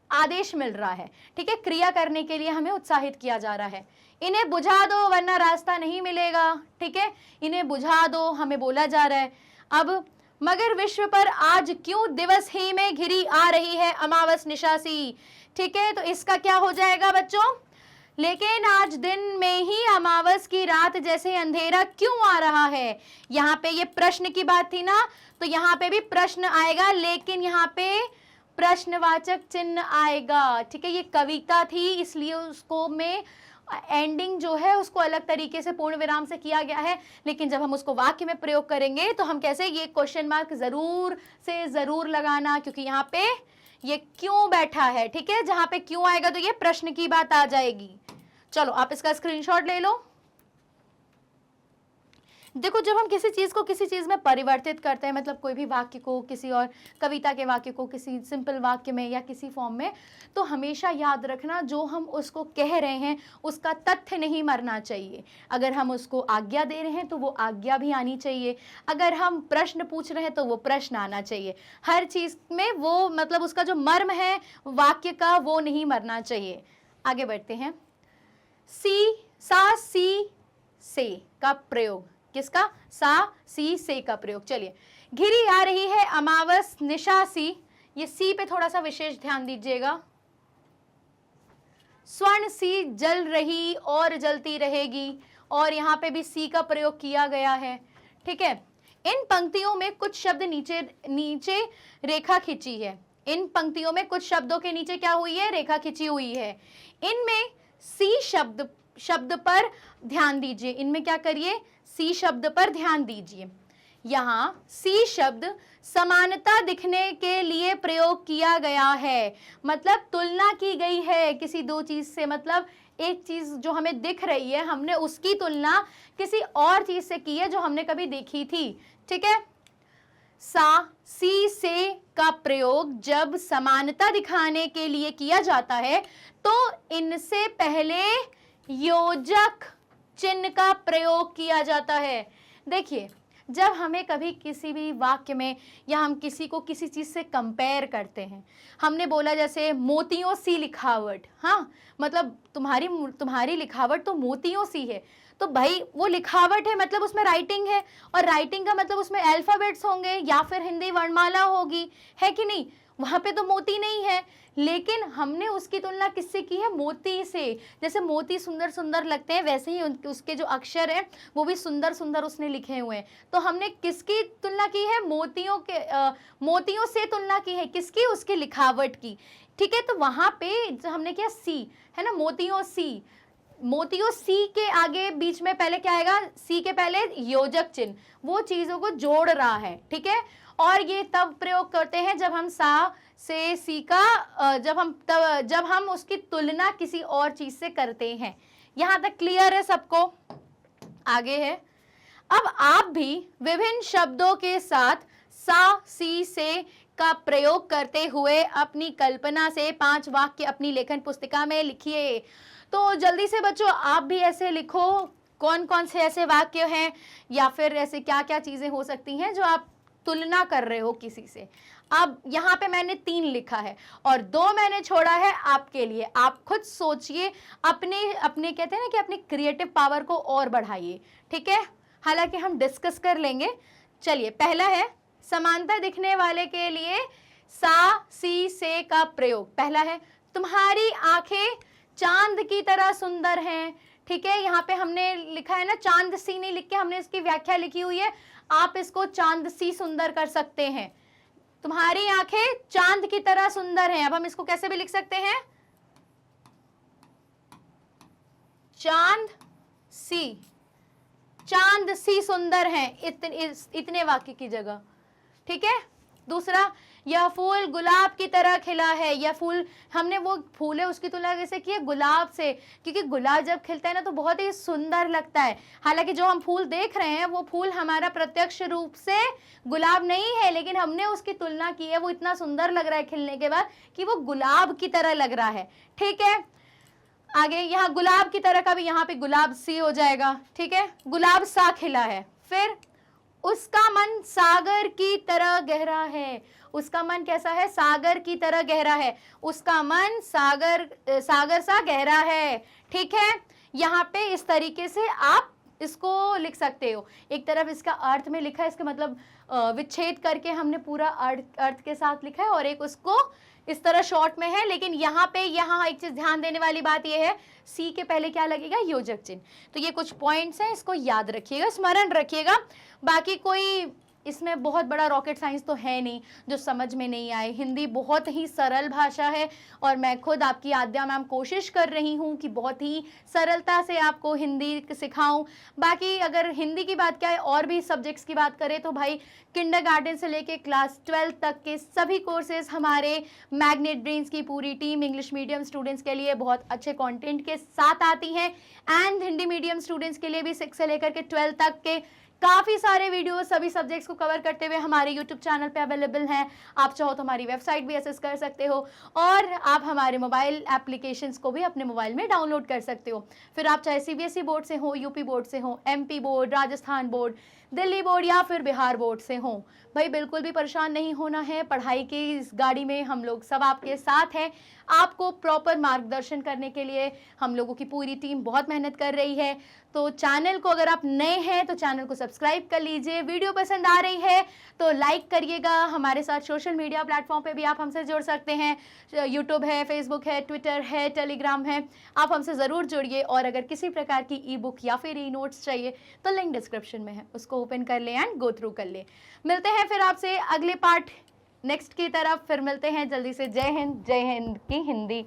आदेश मिल रहा है, ठीक है, क्रिया करने के लिए हमें उत्साहित किया जा रहा है। इन्हें बुझा दो वरना रास्ता नहीं मिलेगा, ठीक है, इन्हें बुझा दो हमें बोला जा रहा है। अब मगर विश्व पर आज क्यों दिवस ही में घिरी आ रही है अमावस निशासी, ठीक है, तो इसका क्या हो जाएगा बच्चों, लेकिन आज दिन में ही अमावस की रात जैसे अंधेरा क्यों आ रहा है। यहाँ पे ये प्रश्न की बात थी ना, तो यहाँ पे भी प्रश्न आएगा, लेकिन यहाँ पे प्रश्नवाचक चिन्ह आएगा, ठीक है, ये कविता थी इसलिए उसको में एंडिंग जो है उसको अलग तरीके से पूर्ण विराम से किया गया है, लेकिन जब हम उसको वाक्य में प्रयोग करेंगे तो हम कैसे, ये क्वेश्चन मार्क जरूर से जरूर लगाना, क्योंकि यहाँ पे ये क्यों बैठा है, ठीक है, जहां पे क्यों आएगा तो ये प्रश्न की बात आ जाएगी। चलो आप इसका स्क्रीनशॉट ले लो। देखो जब हम किसी चीज को किसी चीज में परिवर्तित करते हैं, मतलब कोई भी वाक्य को किसी और कविता के वाक्य को किसी सिंपल वाक्य में या किसी फॉर्म में, तो हमेशा याद रखना जो हम उसको कह रहे हैं उसका तथ्य नहीं मरना चाहिए। अगर हम उसको आज्ञा दे रहे हैं तो वो आज्ञा भी आनी चाहिए, अगर हम प्रश्न पूछ रहे हैं तो वो प्रश्न आना चाहिए। हर चीज में वो मतलब उसका जो मर्म है वाक्य का वो नहीं मरना चाहिए। आगे बढ़ते हैं। सा सी से का प्रयोग, किसका, सा सी से का प्रयोग। चलिए, घिरी आ रही है अमावस निशासी, ये सी पे थोड़ा सा विशेष ध्यान दीजिएगा। स्वर्ण सी जल रही और जलती रहेगी, और यहाँ पे भी सी का प्रयोग किया गया है, ठीक है। इन पंक्तियों में कुछ शब्द नीचे रेखा खींची है, इन पंक्तियों में कुछ शब्दों के नीचे क्या हुई है, रेखा खींची हुई है। इनमें सी शब्द पर ध्यान दीजिए, इनमें क्या करिए, सी शब्द पर ध्यान दीजिए। यहाँ सी शब्द समानता दिखने के लिए प्रयोग किया गया है, मतलब तुलना की गई है किसी दो चीज से, मतलब एक चीज जो हमें दिख रही है हमने उसकी तुलना किसी और चीज से की है जो हमने कभी देखी थी, ठीक है। सा सी से का प्रयोग जब समानता दिखाने के लिए किया जाता है तो इनसे पहले योजक चिन्ह का प्रयोग किया जाता है। देखिए जब हमें कभी किसी भी वाक्य में या हम किसी को किसी चीज से कंपेयर करते हैं, हमने बोला जैसे मोतियों सी लिखावट, हाँ मतलब तुम्हारी लिखावट तो मोतियों सी है, तो भाई वो लिखावट है मतलब उसमें राइटिंग है, और राइटिंग का मतलब उसमें अल्फाबेट्स होंगे या फिर हिंदी वर्णमाला होगी, है कि नहीं, वहां पे तो मोती नहीं है, लेकिन हमने उसकी तुलना किससे की है, मोती से। जैसे मोती सुंदर सुंदर लगते हैं वैसे ही उसके जो अक्षर हैं वो भी सुंदर सुंदर उसने लिखे हुए हैं, तो हमने किसकी तुलना की है, मोतियों से तुलना की है, किसकी, उसकी लिखावट की, ठीक है। तो वहां पे जो हमने किया सी है ना, मोतियों सी के आगे बीच में पहले क्या आएगा, सी के पहले योजक चिन्ह, वो चीजों को जोड़ रहा है, ठीक है। और ये तब प्रयोग करते हैं जब हम सा से सी का जब हम उसकी तुलना किसी और चीज से करते हैं। यहां तक क्लियर है सबको, आगे है। अब आप भी विभिन्न शब्दों के साथ सा सी से का प्रयोग करते हुए अपनी कल्पना से 5 वाक्य अपनी लेखन पुस्तिका में लिखिए। तो जल्दी से बच्चों आप भी ऐसे लिखो, कौन कौन से ऐसे वाक्य हैं या फिर ऐसे क्या क्या चीजें हो सकती हैं जो आप तुलना कर रहे हो किसी से। अब यहाँ पे मैंने 3 लिखा है और 2 मैंने छोड़ा है आपके लिए। आप खुद सोचिए, अपने अपने कहते हैं ना कि अपनी क्रिएटिव पावर को और बढ़ाइए, ठीक है। हालांकि हम डिस्कस कर लेंगे। चलिए, पहला है समानता दिखने वाले के लिए सा, सी, से का प्रयोग। पहला है तुम्हारी आंखें चांद की तरह सुंदर हैं, ठीक है। यहाँ पे हमने लिखा है ना, चांद सी नहीं लिख के हमने इसकी व्याख्या लिखी हुई है, आप इसको चांद सी सुंदर कर सकते हैं। तुम्हारी आंखें चांद की तरह सुंदर हैं। अब हम इसको कैसे भी लिख सकते हैं, चांद सी सुंदर हैं, इतने वाक्य की जगह, ठीक है। दूसरा, यह फूल गुलाब की तरह खिला है। यह फूल, हमने वो फूल है उसकी तुलना कैसे की है, गुलाब से, क्योंकि गुलाब जब खिलता है ना तो बहुत ही सुंदर लगता है। हालांकि जो हम फूल देख रहे हैं वो फूल हमारा प्रत्यक्ष रूप से गुलाब नहीं है, लेकिन हमने उसकी तुलना की है, वो इतना सुंदर लग रहा है खिलने के बाद कि वो गुलाब की तरह लग रहा है, ठीक है। आगे, यहाँ गुलाब की तरह का भी यहाँ पे गुलाब सी हो जाएगा, ठीक है। गुलाब सा खिला है। फिर उसका मन सागर की तरह गहरा है। उसका मन कैसा है, सागर की तरह गहरा है। उसका मन सागर सा गहरा है, ठीक है। यहाँ पे इस तरीके से आप इसको लिख सकते हो। एक तरफ इसका अर्थ में लिखा है, इसका मतलब विच्छेद करके हमने पूरा अर्थ के साथ लिखा है, और एक उसको इस तरह शॉर्ट में है। लेकिन यहाँ पे एक चीज ध्यान देने वाली बात यह है, सी के पहले क्या लगेगा, योजक चिन्ह। तो ये कुछ पॉइंट्स हैं, इसको याद रखिएगा, स्मरण रखिएगा। बाकी कोई इसमें बहुत बड़ा रॉकेट साइंस तो है नहीं जो समझ में नहीं आए। हिंदी बहुत ही सरल भाषा है और मैं खुद आपकी आद्या मैम कोशिश कर रही हूँ कि बहुत ही सरलता से आपको हिंदी सिखाऊं। बाकी अगर हिंदी की बात क्या है, और भी सब्जेक्ट्स की बात करें तो भाई किंडरगार्टन से लेके क्लास 12 तक के सभी कोर्सेज हमारे मैग्नेट ब्रेन्स की पूरी टीम इंग्लिश मीडियम स्टूडेंट्स के लिए बहुत अच्छे कंटेंट के साथ आती हैं, एंड हिंदी मीडियम स्टूडेंट्स के लिए भी 6 से लेकर के 12 तक के काफ़ी सारे वीडियो सभी सब्जेक्ट्स को कवर करते हुए हमारे यूट्यूब चैनल पे अवेलेबल हैं। आप चाहो तो हमारी वेबसाइट भी एक्सेस कर सकते हो, और आप हमारे मोबाइल एप्लीकेशंस को भी अपने मोबाइल में डाउनलोड कर सकते हो। फिर आप चाहे सीबीएसई बोर्ड से हो, यूपी बोर्ड से हो, MP board, Rajasthan board, Delhi board या फिर बिहार बोर्ड से हो, भाई बिल्कुल भी परेशान नहीं होना है। पढ़ाई की इस गाड़ी में हम लोग सब आपके साथ हैं। आपको प्रॉपर मार्गदर्शन करने के लिए हम लोगों की पूरी टीम बहुत मेहनत कर रही है। तो चैनल को, अगर आप नए हैं तो चैनल को सब्सक्राइब कर लीजिए। वीडियो पसंद आ रही है तो लाइक करिएगा। हमारे साथ सोशल मीडिया प्लेटफॉर्म पे भी आप हमसे जुड़ सकते हैं। यूट्यूब है, फेसबुक है, ट्विटर है, टेलीग्राम है, आप हमसे ज़रूर जुड़िए। और अगर किसी प्रकार की ई बुक या फिर ई नोट्स चाहिए तो लिंक डिस्क्रिप्शन में है, उसको ओपन कर ले एंड गो थ्रू कर ले। मिलते हैं फिर आपसे अगले पार्ट नेक्स्ट की तरफ, फिर मिलते हैं जल्दी से। जय हिंद की हिंदी।